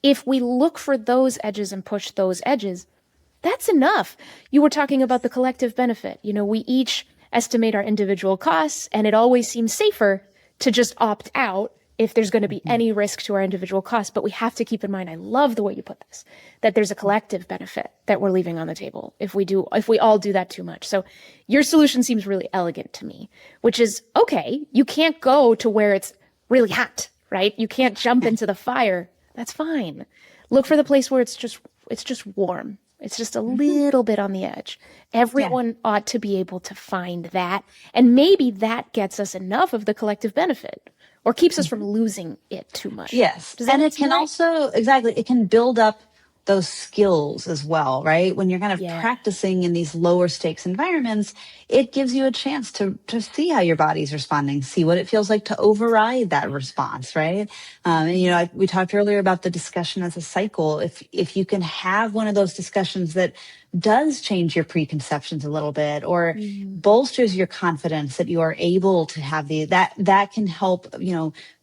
if we look for those edges and push those edges, that's enough. You were talking about the collective benefit. We each estimate our individual costs, and it always seems safer to just opt out if there's going to be any risk to our individual costs. But we have to keep in mind, I love the way you put this, that there's a collective benefit that we're leaving on the table if we all do that too much. So your solution seems really elegant to me, which is, okay, you can't go to where it's really hot, right? You can't jump into the fire. That's fine. Look for the place where it's just warm. It's just a little bit on the edge. Everyone ought to be able to find that. And maybe that gets us enough of the collective benefit or keeps us from losing it too much. Yes. And it can also, it can build up those skills as well, right? When you're kind of practicing in these lower stakes environments, it gives you a chance to see how your body's responding, see what it feels like to override that response, right? And, we talked earlier about the discussion as a cycle. If you can have one of those discussions that does change your preconceptions a little bit, or Mm-hmm. bolsters your confidence that you are able to have that can help,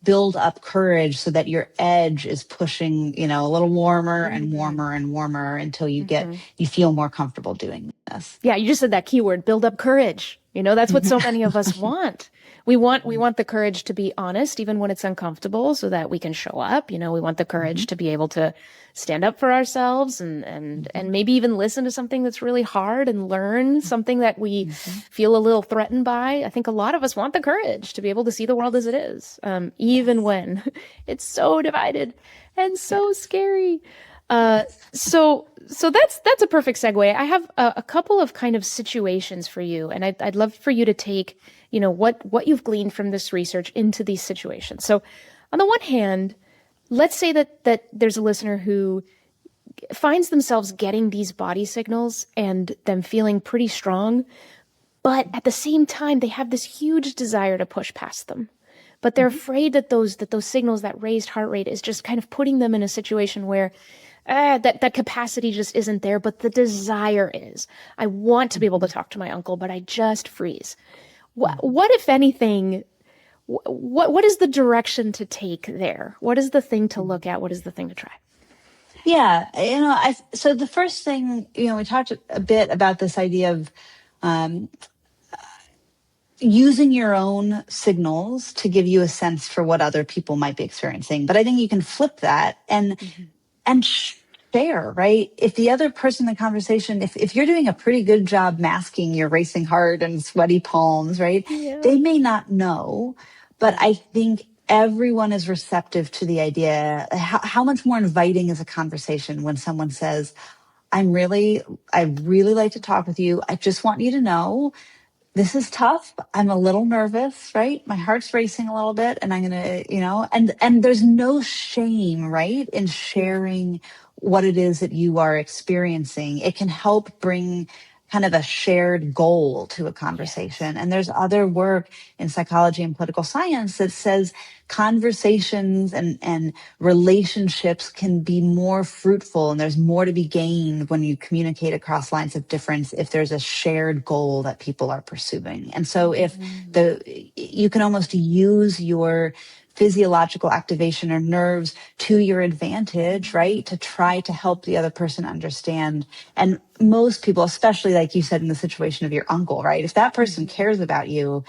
build up courage so that your edge is pushing, a little warmer and warmer and warmer until you feel more comfortable doing this. Yeah, you just said that keyword, build up courage. That's what so many of us want. We want the courage to be honest, even when it's uncomfortable, so that we can show up. We want the courage to be able to stand up for ourselves and maybe even listen to something that's really hard and learn something that we feel a little threatened by. I think a lot of us want the courage to be able to see the world as it is, even when it's so divided and so scary. So that's a perfect segue. I have a couple of kind of situations for you, and I'd love for you to take, what you've gleaned from this research into these situations. So, on the one hand, let's say that there's a listener who finds themselves getting these body signals and them feeling pretty strong, but at the same time they have this huge desire to push past them. But they're afraid that those signals, that raised heart rate, is just kind of putting them in a situation where that capacity just isn't there, but the desire is. I want to be able to talk to my uncle, but I just freeze. What if anything, what is the direction to take there? What is the thing to look at? What is the thing to try? Yeah, so the first thing, we talked a bit about this idea of using your own signals to give you a sense for what other people might be experiencing. But I think you can flip that and share, right? If the other person in the conversation, if you're doing a pretty good job masking your racing heart and sweaty palms, right? Yeah. They may not know, but I think everyone is receptive to the idea. How much more inviting is a conversation when someone says, I really like to talk with you. I just want you to know this is tough. I'm a little nervous, right? My heart's racing a little bit, and I'm going to, and there's no shame, right, in sharing what it is that you are experiencing. It can help bring kind of a shared goal to a conversation. And there's other work in psychology and political science that says conversations and relationships can be more fruitful, and there's more to be gained when you communicate across lines of difference if there's a shared goal that people are pursuing. And so if you can almost use your physiological activation or nerves to your advantage, right? To try to help the other person understand. And most people, especially like you said in the situation of your uncle, right? If that person cares about you,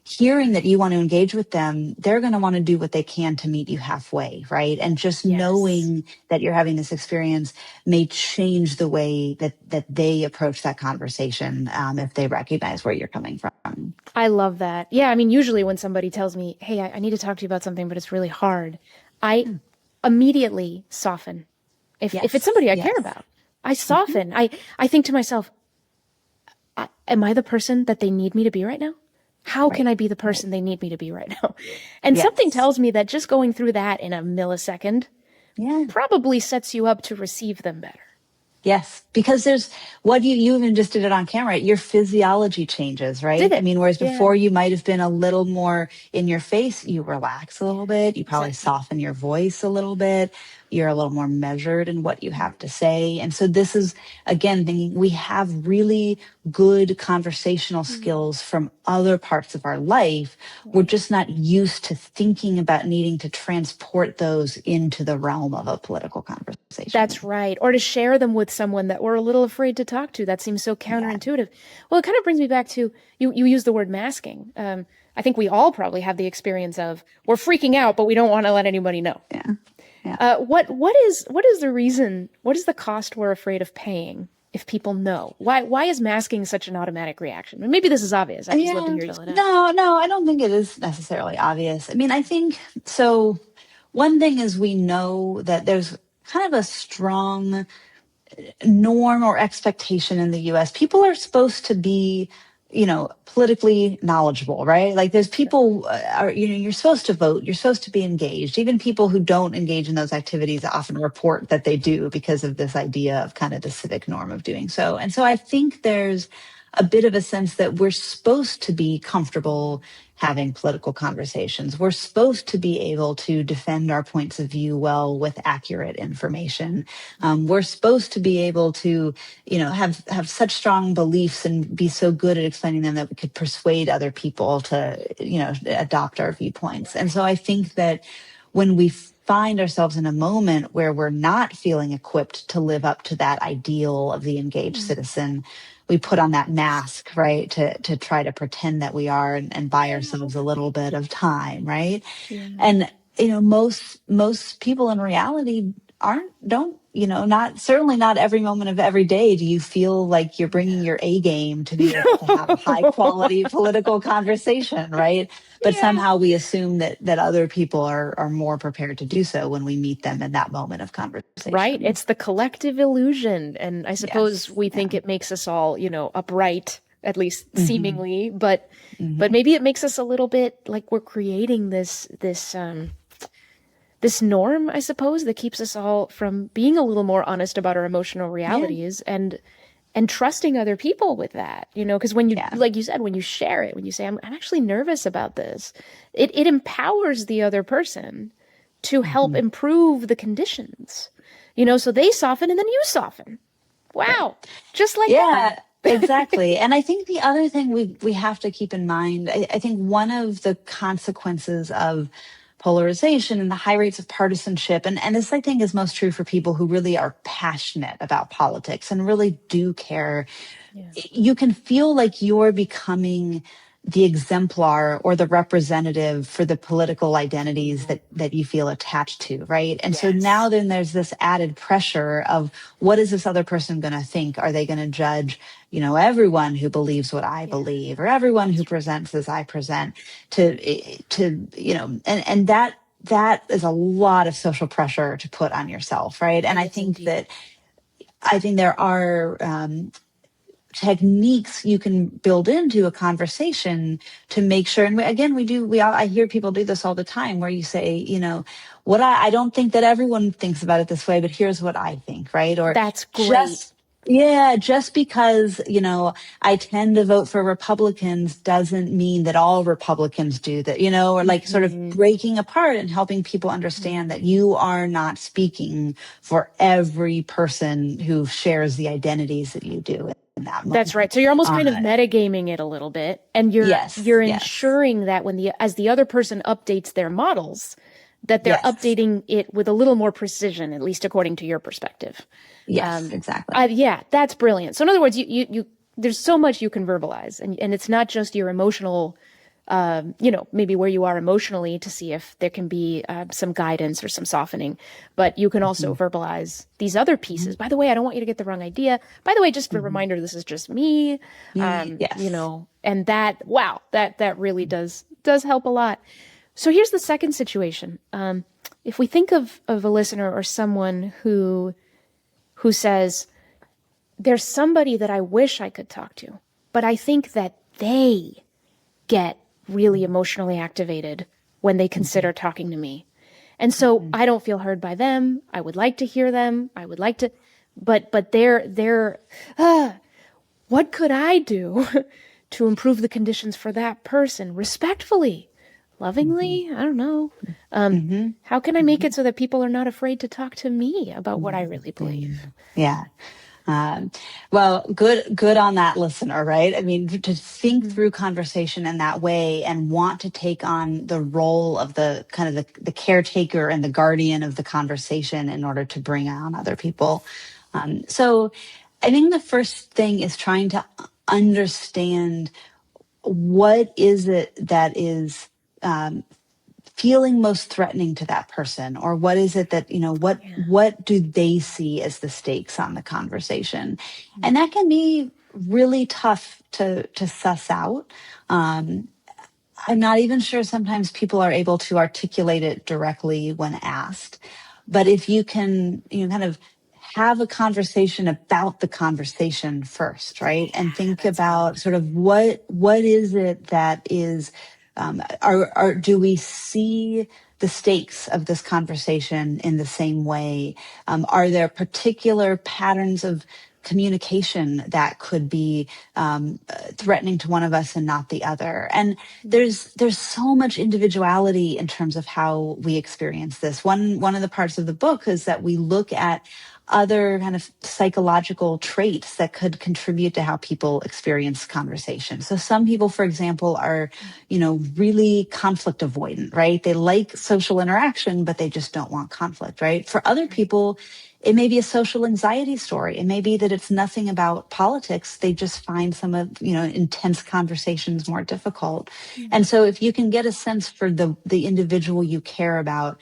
hearing that you want to engage with them, they're going to want to do what they can to meet you halfway, right? And just knowing that you're having this experience may change the way that they approach that conversation, if they recognize where you're coming from. I love that. Yeah, I mean, usually when somebody tells me, hey, I need to talk to you about something, but it's really hard, I immediately soften. If it's somebody I care about, I soften. I think to myself, am I the person that they need me to be right now? How can I be the person they need me to be right now? And something tells me that just going through that in a millisecond probably sets you up to receive them better. Yes, because there's what you even just did it on camera. Your physiology changes, right? Did it? I mean, whereas before you might have been a little more in your face, you relax a little bit. You probably soften your voice a little bit. You're a little more measured in what you have to say. And so this is, again, thinking we have really good conversational skills from other parts of our life. We're just not used to thinking about needing to transport those into the realm of a political conversation. That's right. Or to share them with someone that we're a little afraid to talk to. That seems so counterintuitive. Well, it kind of brings me back to, you use the word masking. I think we all probably have the experience of, we're freaking out, but we don't want to let anybody know. What is the reason? What is the cost we're afraid of paying if people know? Why is masking such an automatic reaction? And maybe this is obvious. I just love to hear you spell it out. No, I don't think it is necessarily obvious. I mean, I think so. One thing is we know that there's kind of a strong norm or expectation in the US. People are supposed to be, politically knowledgeable, right? Like there's people you're supposed to vote, you're supposed to be engaged. Even people who don't engage in those activities often report that they do because of this idea of kind of the civic norm of doing so. And so I think there's a bit of a sense that we're supposed to be comfortable having political conversations. We're supposed to be able to defend our points of view well with accurate information. We're supposed to be able to, have such strong beliefs and be so good at explaining them that we could persuade other people to, adopt our viewpoints. And so I think that when we find ourselves in a moment where we're not feeling equipped to live up to that ideal of the engaged citizen, we put on that mask, right, to try to pretend that we are and buy ourselves a little bit of time, right? Yeah. And most people in reality don't, not certainly not every moment of every day do you feel like you're bringing your A game to be able to have a high quality political conversation, right? But Yeah. somehow we assume that other people are more prepared to do so when we meet them in that moment of conversation. Right. It's the collective illusion. And I suppose Yes. we think it makes us all, upright, at least Mm-hmm. seemingly, but Mm-hmm. maybe it makes us a little bit like we're creating this norm, I suppose, that keeps us all from being a little more honest about our emotional Yeah. realities and trusting other people with that, because when you, Yeah. like you said, when you share it, when you say, I'm actually nervous about this, it empowers the other person to help Mm-hmm. improve the conditions, so they soften and then you soften. Right. Wow. Just like that. Yeah, exactly. And I think the other thing we have to keep in mind, I think one of the consequences of polarization and the high rates of partisanship, and this I think is most true for people who really are passionate about politics and really do care, Yeah. you can feel like you're becoming the exemplar or the representative for the political identities that you feel attached to, right? And so Yes. now then there's this added pressure of what is this other person going to think? Are they going to judge, everyone who believes what I Yeah. believe or everyone who That's right. presents as I present and that is a lot of social pressure to put on yourself, right? And It is indeed. I think there are techniques you can build into a conversation to make sure. And again, I hear people do this all the time where you say, what I don't think that everyone thinks about it this way, but here's what I think, right? Or That's great. just, yeah, just because, I tend to vote for Republicans doesn't mean that all Republicans do that, or like sort of Mm-hmm. breaking apart and helping people understand that you are not speaking for every person who shares the identities that you do in that That's right. moment. So you're almost kind of Uh, metagaming it a little bit, and you're yes, ensuring that as the other person updates their models, that they're yes, updating it with a little more precision, at least according to your perspective. yes, exactly. Yeah, that's brilliant. So in other words, you there's so much you can verbalize, and it's not just your emotional, maybe where you are emotionally to see if there can be some guidance or some softening, but you can also Hmm. verbalize these other pieces. By the way, I don't want you to get the wrong idea. By the way, just a Hmm. reminder, this is just me, Yes. and wow, that really does help a lot. So here's the second situation. If we think of a listener or someone who says, there's somebody that I wish I could talk to, but I think that they get really emotionally activated when they consider talking to me. And so Hmm. I don't feel heard by them. I would like to hear them. I would like to, but what could I do to improve the conditions for that person respectfully, Hmm. lovingly? I don't know. Hmm. How can I make it so that people are not afraid to talk to me about what I really believe? Yeah. Um, well, good on that listener, right? I mean, to think Mm-hmm. through conversation in that way and want to take on the role of the kind of the caretaker and the guardian of the conversation in order to bring on other people. So I think the first thing is trying to understand what is it that is feeling most threatening to that person, or what is it that Yeah. what do they see as the stakes on the conversation. Mm-hmm. And that can be really tough to suss out. I'm not even sure sometimes people are able to articulate it directly when asked. But if you can, kind of have a conversation about the conversation first, right? And think That's about good. sort of what is it that is, do we see the stakes of this conversation in the same way? Are there particular patterns of communication that could be threatening to one of us and not the other. And there's so much individuality in terms of how we experience this. One of the parts of the book is that we look at other kind of psychological traits that could contribute to how people experience conversation. So some people, for example, are, really conflict avoidant, right? They like social interaction, but they just don't want conflict, right? For other people, it may be a social anxiety story. It may be that it's nothing about politics. They just find some of, intense conversations more difficult. And so if you can get a sense for the individual you care about,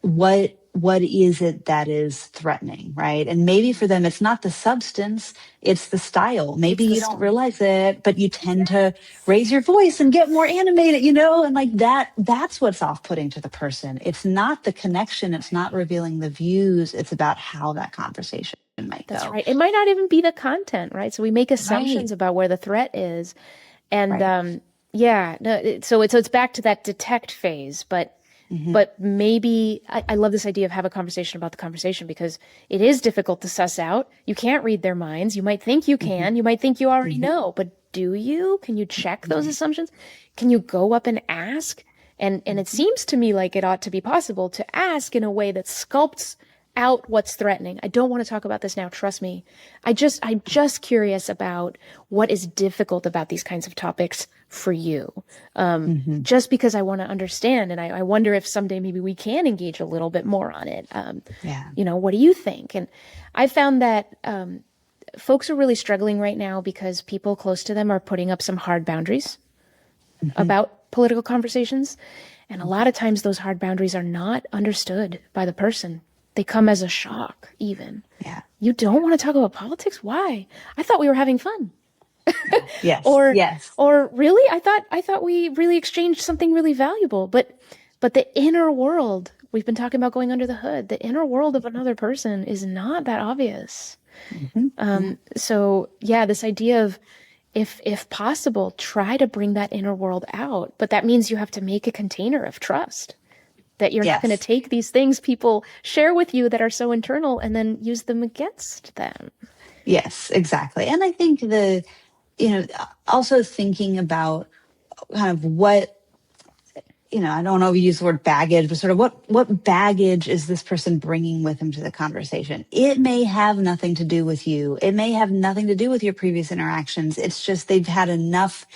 what is it that is threatening, right? And maybe for them, it's not the substance, it's the style. Maybe you don't realize it, but you tend to raise your voice and get more animated, and like that's what's off-putting to the person. It's not the connection. It's not revealing the views. It's about how that conversation might go. That's right. It might not even be the content, right? So we make assumptions about where the threat is. And so it's back to that detect phase, but maybe I love this idea of have a conversation about the conversation, because it is difficult to suss out. You can't read their minds. You might think you can. You might think you already know, but do you? Can you check those assumptions? Can you go up and ask? And it seems to me like it ought to be possible to ask in a way that sculpts out what's threatening. I don't want to talk about this now. Trust me. I'm just curious about what is difficult about these kinds of topics for you. Just because I want to understand. And I wonder if someday maybe we can engage a little bit more on it. What do you think? And I found that, folks are really struggling right now because people close to them are putting up some hard boundaries about political conversations. And a lot of times those hard boundaries are not understood by the person. They come as a shock, even. Yeah. You don't want to talk about politics? Why? I thought we were having fun. Yes. Or really? I thought we really exchanged something really valuable. But the inner world, we've been talking about going under the hood. The inner world of another person is not that obvious. So this idea of, if possible, try to bring that inner world out. But that means you have to make a container of trust. That you're not going to take these things people share with you that are so internal and then use them against them. Yes, exactly. And I think also thinking about kind of what, I don't know if you use the word baggage, but sort of what baggage is this person bringing with them to the conversation? It may have nothing to do with you. It may have nothing to do with your previous interactions. It's just they've had enough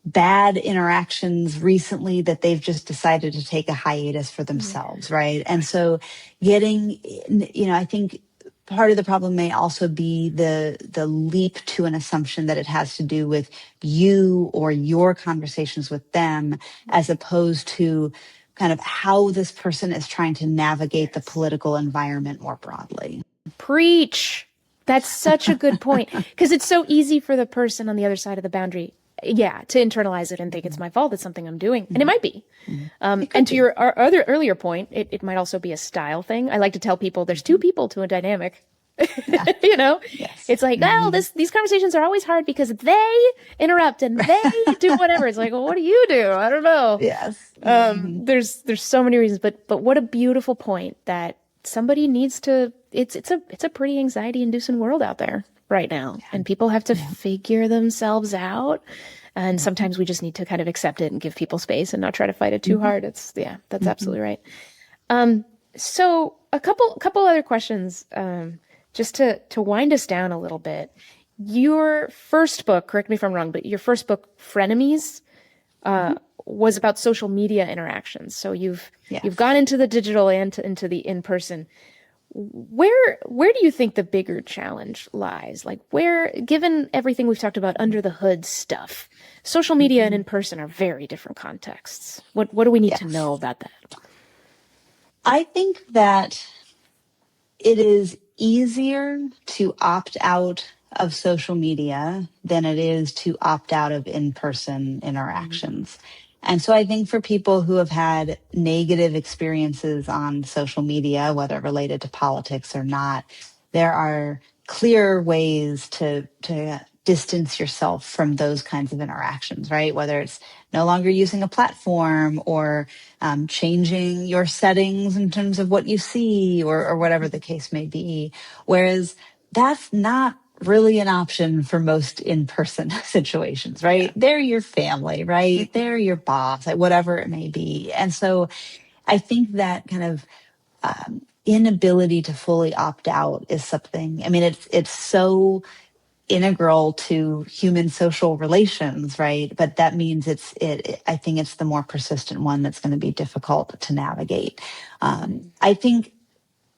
bad interactions recently that they've just decided to take a hiatus for themselves, right? And so I think part of the problem may also be the leap to an assumption that it has to do with you or your conversations with them, as opposed to kind of how this person is trying to navigate the political environment more broadly. Preach. That's such a good point, because it's so easy for the person on the other side of the boundary to internalize it and think it's my fault, it's something I'm doing. And it might be. And to your other earlier point, it might also be a style thing. I like to tell people there's two people to a dynamic. It's like, these conversations are always hard because they interrupt and they do whatever. It's like, well, what do you do? I don't know. Yes. There's so many reasons, but what a beautiful point that somebody needs to, it's a pretty anxiety inducing world out there right now. And people have to figure themselves out. And sometimes we just need to kind of accept it and give people space and not try to fight it too hard. That's absolutely right. So a couple other questions, just to wind us down a little bit. Your first book, correct me if I'm wrong, but your first book, Frenemies, was about social media interactions. So you've gone into the digital and into the in-person. Where do you think the bigger challenge lies? Like, given everything we've talked about under the hood stuff, social media and in person are very different contexts. What do we need to know about that? I think that it is easier to opt out of social media than it is to opt out of in-person interactions. And so I think for people who have had negative experiences on social media, whether related to politics or not, there are clear ways to distance yourself from those kinds of interactions, right? Whether it's no longer using a platform or changing your settings in terms of what you see or whatever the case may be. Whereas that's not really an option for most in-person situations, right? Yeah. They're your family, right? Mhm. They're your boss, like whatever it may be. And so I think that kind of inability to fully opt out is something. I mean, it's so integral to human social relations, right? But that means I think it's the more persistent one that's going to be difficult to navigate. I think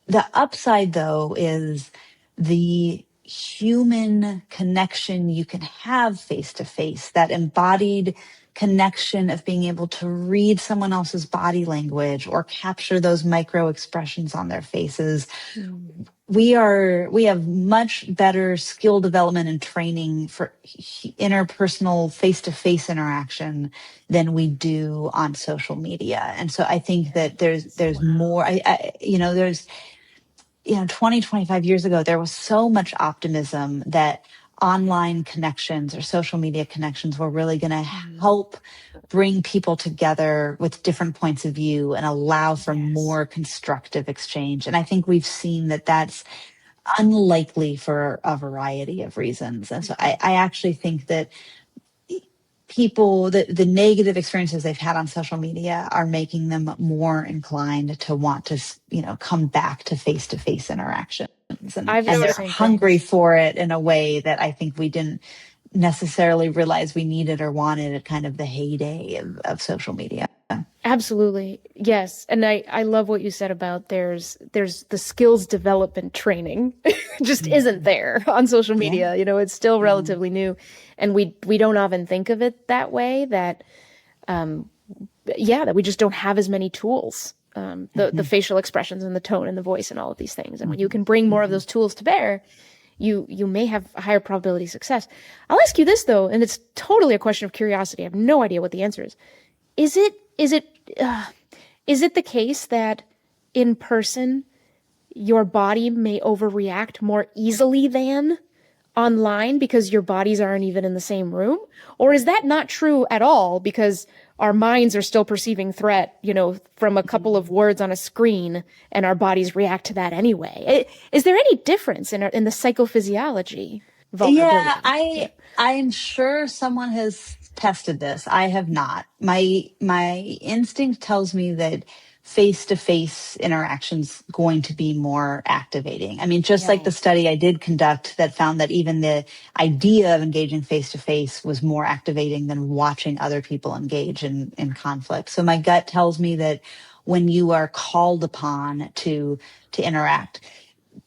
the upside, though, is the human connection you can have face to face, that embodied connection of being able to read someone else's body language or capture those micro expressions on their faces. Mm. We have much better skill development and training for interpersonal face-to-face interaction than we do on social media. And so I think that there's Wow. more, there's 20, 25 years ago, there was so much optimism that online connections or social media connections were really going to Mm. help bring people together with different points of view and allow for Yes. more constructive exchange. And I think we've seen that that's unlikely for a variety of reasons. And so Mhm. I actually think that the negative experiences they've had on social media are making them more inclined to want to, come back to face interactions. And, I've and noticed they're the same hungry things. for it in a way that I think we didn't necessarily realize we needed or wanted at kind of the heyday of social media. Absolutely. Yes. And I love what you said about there's the skills development training just isn't Mhm. there on social Yeah. media. You know, it's still Yeah. relatively new. And we don't often think of it that way, that that we just don't have as many tools. The Mhm. facial expressions and the tone and the voice and all of these things. And when you Mhm. can bring more of Mhm. those tools to bear, you may have a higher probability of success. I'll ask you this though, and it's totally a question of curiosity. I have no idea what the answer is. Is it is it uh, is it the case that in person your body may overreact more easily than online because your bodies aren't even in the same room? Or is that not true at all because our minds are still perceiving threat, from a couple of words on a screen, and our bodies react to that anyway? Is there any difference in the psychophysiology Yeah, vulnerability? Yeah. I'm sure someone has tested this. I have not. My instinct tells me that face-to-face interactions going to be more activating. I mean, just like the Yay. study I did conduct that found that even the idea of engaging face-to-face was more activating than watching other people engage in conflict. So my gut tells me that when you are called upon to interact,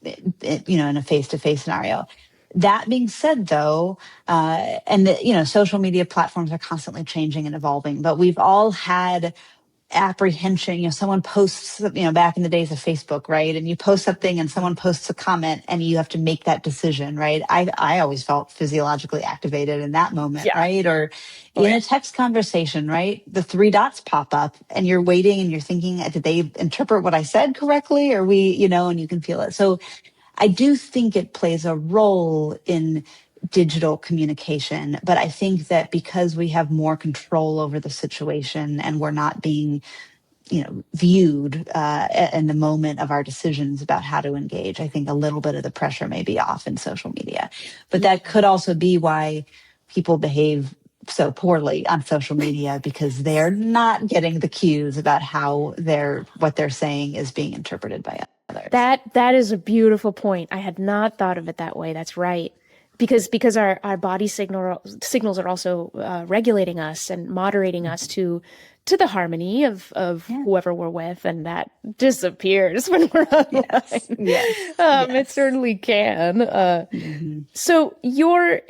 in a face-to-face scenario. That being said, though, social media platforms are constantly changing and evolving, but we've all had apprehension. Someone posts, back in the days of Facebook, right? And you post something and someone posts a comment and you have to make that decision, right? I always felt physiologically activated in that moment, Yeah. right? Or Oh in yeah. a text conversation, right? The three dots pop up and you're waiting and you're thinking, did they interpret what I said correctly? Or and you can feel it. So I do think it plays a role in digital communication, but I think that because we have more control over the situation and we're not being, viewed in the moment of our decisions about how to engage, I think a little bit of the pressure may be off in social media. But that Yeah. could also be why people behave so poorly on social media because they're not getting the cues about how what they're saying is being interpreted by others. That is a beautiful point. I had not thought of it that way. That's right. Because our body signals are also regulating us and moderating us to the harmony of Yeah. whoever we're with, and that disappears when we're Yes. online. Yes. It Yes. certainly can. Hmm. So your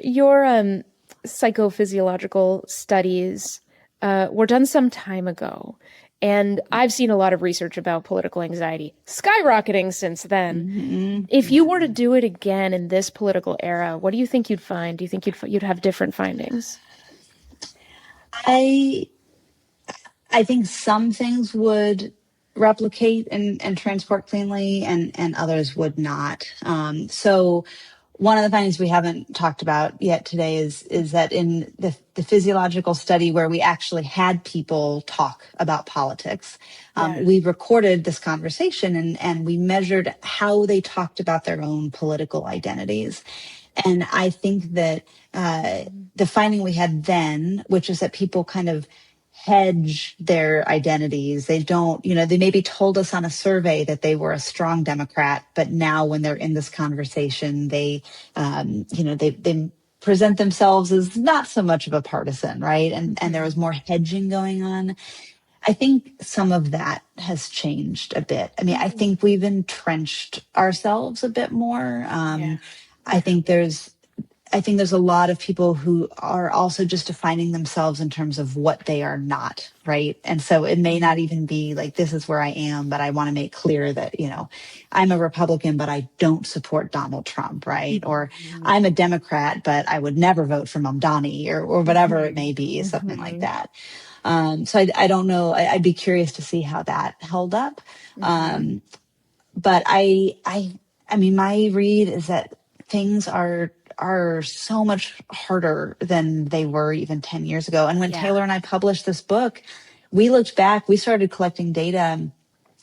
psychophysiological studies were done some time ago, and I've seen a lot of research about political anxiety skyrocketing since then. Hmm. If you Yeah. were to do it again in this political era, what do you think you'd find? Do you think you'd have different findings? I I think some things would replicate and transport cleanly and others would not. So one of the findings we haven't talked about yet today is that in the physiological study where we actually had people talk about politics, we recorded this conversation and we measured how they talked about their own political identities. And I think that the finding we had then, which is that people kind of hedge their identities. They don't, they maybe told us on a survey that they were a strong Democrat, but now when they're in this conversation, they present themselves as not so much of a partisan, right? And there was more hedging going on. I think some of that has changed a bit. I mean, I think we've entrenched ourselves a bit more. I think there's a lot of people who are also just defining themselves in terms of what they are not, right? And so it may not even be like, this is where I am, but I want to make clear that, I'm a Republican, but I don't support Donald Trump, right? Or I'm a Democrat, but I would never vote for Mamdani or whatever it may be, something like that. So I don't know. I'd be curious to see how that held up. But I mean, my read is that things are so much harder than they were even 10 years ago. And when Taylor and I published this book, we looked back, we started collecting data,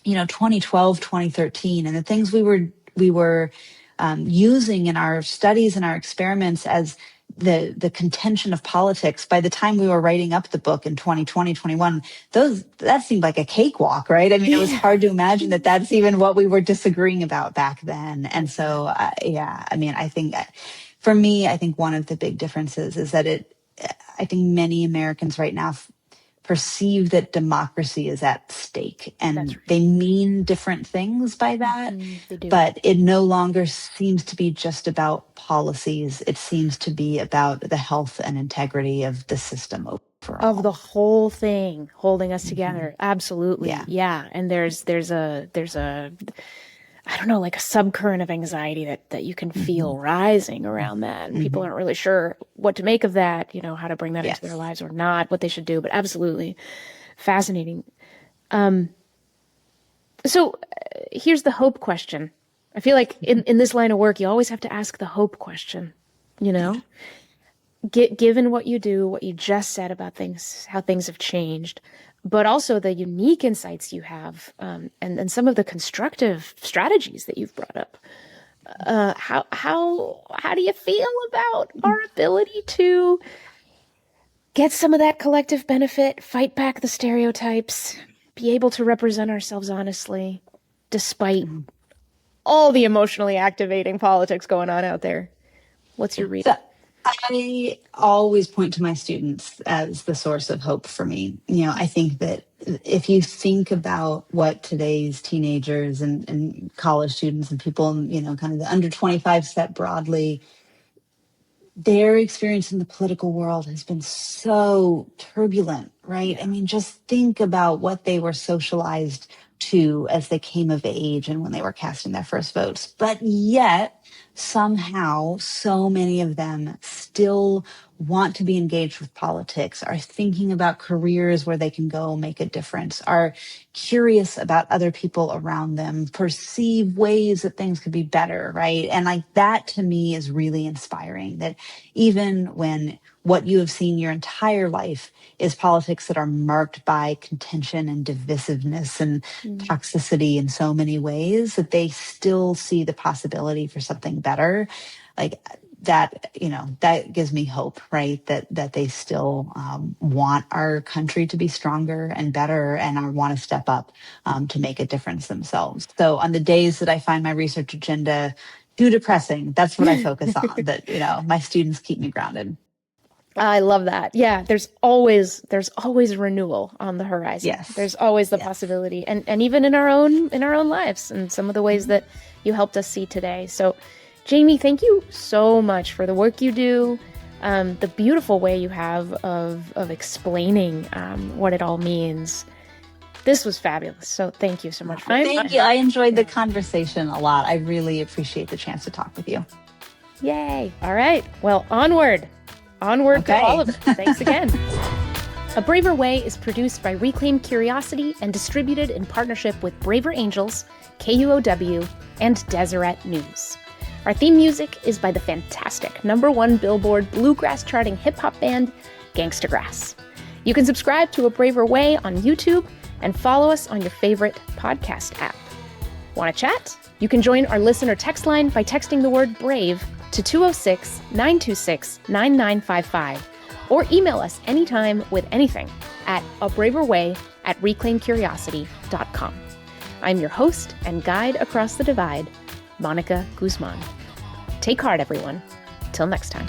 2012, 2013, and the things we were using in our studies and our experiments as the contention of politics. By the time we were writing up the book in 2020, 21, that seemed like a cakewalk, right? I mean, it was hard to imagine that that's even what we were disagreeing about back then. And so, I mean, I think for me, I think one of the big differences is that I think many Americans right now perceive that democracy is at stake, and they mean different things by that. But it no longer seems to be just about policies. It seems to be about the health and integrity of the system overall. Of the whole thing holding us together. Absolutely. Yeah. And there's a I don't know, like a subcurrent of anxiety that you can feel rising around that. And people aren't really sure what to make of that, how to bring that into their lives or not, what they should do, but absolutely fascinating. So here's the hope question. I feel like in this line of work, you always have to ask the hope question, given what you do, what you just said about things, how things have changed, but also the unique insights you have, and some of the constructive strategies that you've brought up. How do you feel about our ability to get some of that collective benefit, fight back the stereotypes, be able to represent ourselves honestly, despite all the emotionally activating politics going on out there? What's your read? I always point to my students as the source of hope for me. I think that if you think about what today's teenagers and college students and people, kind of the under 25 set broadly, their experience in the political world has been so turbulent, right? I mean, just think about what they were socialized to as they came of age and when they were casting their first votes. But yet, somehow, so many of them still want to be engaged with politics, are thinking about careers where they can go make a difference, are curious about other people around them, perceive ways that things could be better, right? And like that to me is really inspiring, that even when what you have seen your entire life is politics that are marked by contention and divisiveness and toxicity in so many ways, that they still see the possibility for something better. Like that, that gives me hope, right? That they still want our country to be stronger and better, and want to step up to make a difference themselves. So on the days that I find my research agenda too depressing, that's what I focus on, that, my students keep me grounded. I love that. Yeah, there's always renewal on the horizon. Yes. There's always the possibility, and even in our own lives, and some of the ways that you helped us see today. So, Jaime, thank you so much for the work you do, the beautiful way you have of explaining what it all means. This was fabulous. So thank you so much. Thank you. I enjoyed the conversation a lot. I really appreciate the chance to talk with you. Yay. All right. Well, onward to all of it. Thanks again. A Braver Way is produced by Reclaim Curiosity and distributed in partnership with Braver Angels, KUOW, and Deseret News. Our theme music is by the fantastic #1 Billboard bluegrass charting hip-hop band, Gangsta Grass. You can subscribe to A Braver Way on YouTube and follow us on your favorite podcast app. Want to chat? You can join our listener text line by texting the word BRAVE to 206-926-9955 or email us anytime with anything at abraverway@reclaimcuriosity.com. I'm your host and guide across the divide, Mónica Guzmán. Take heart, everyone. Till next time.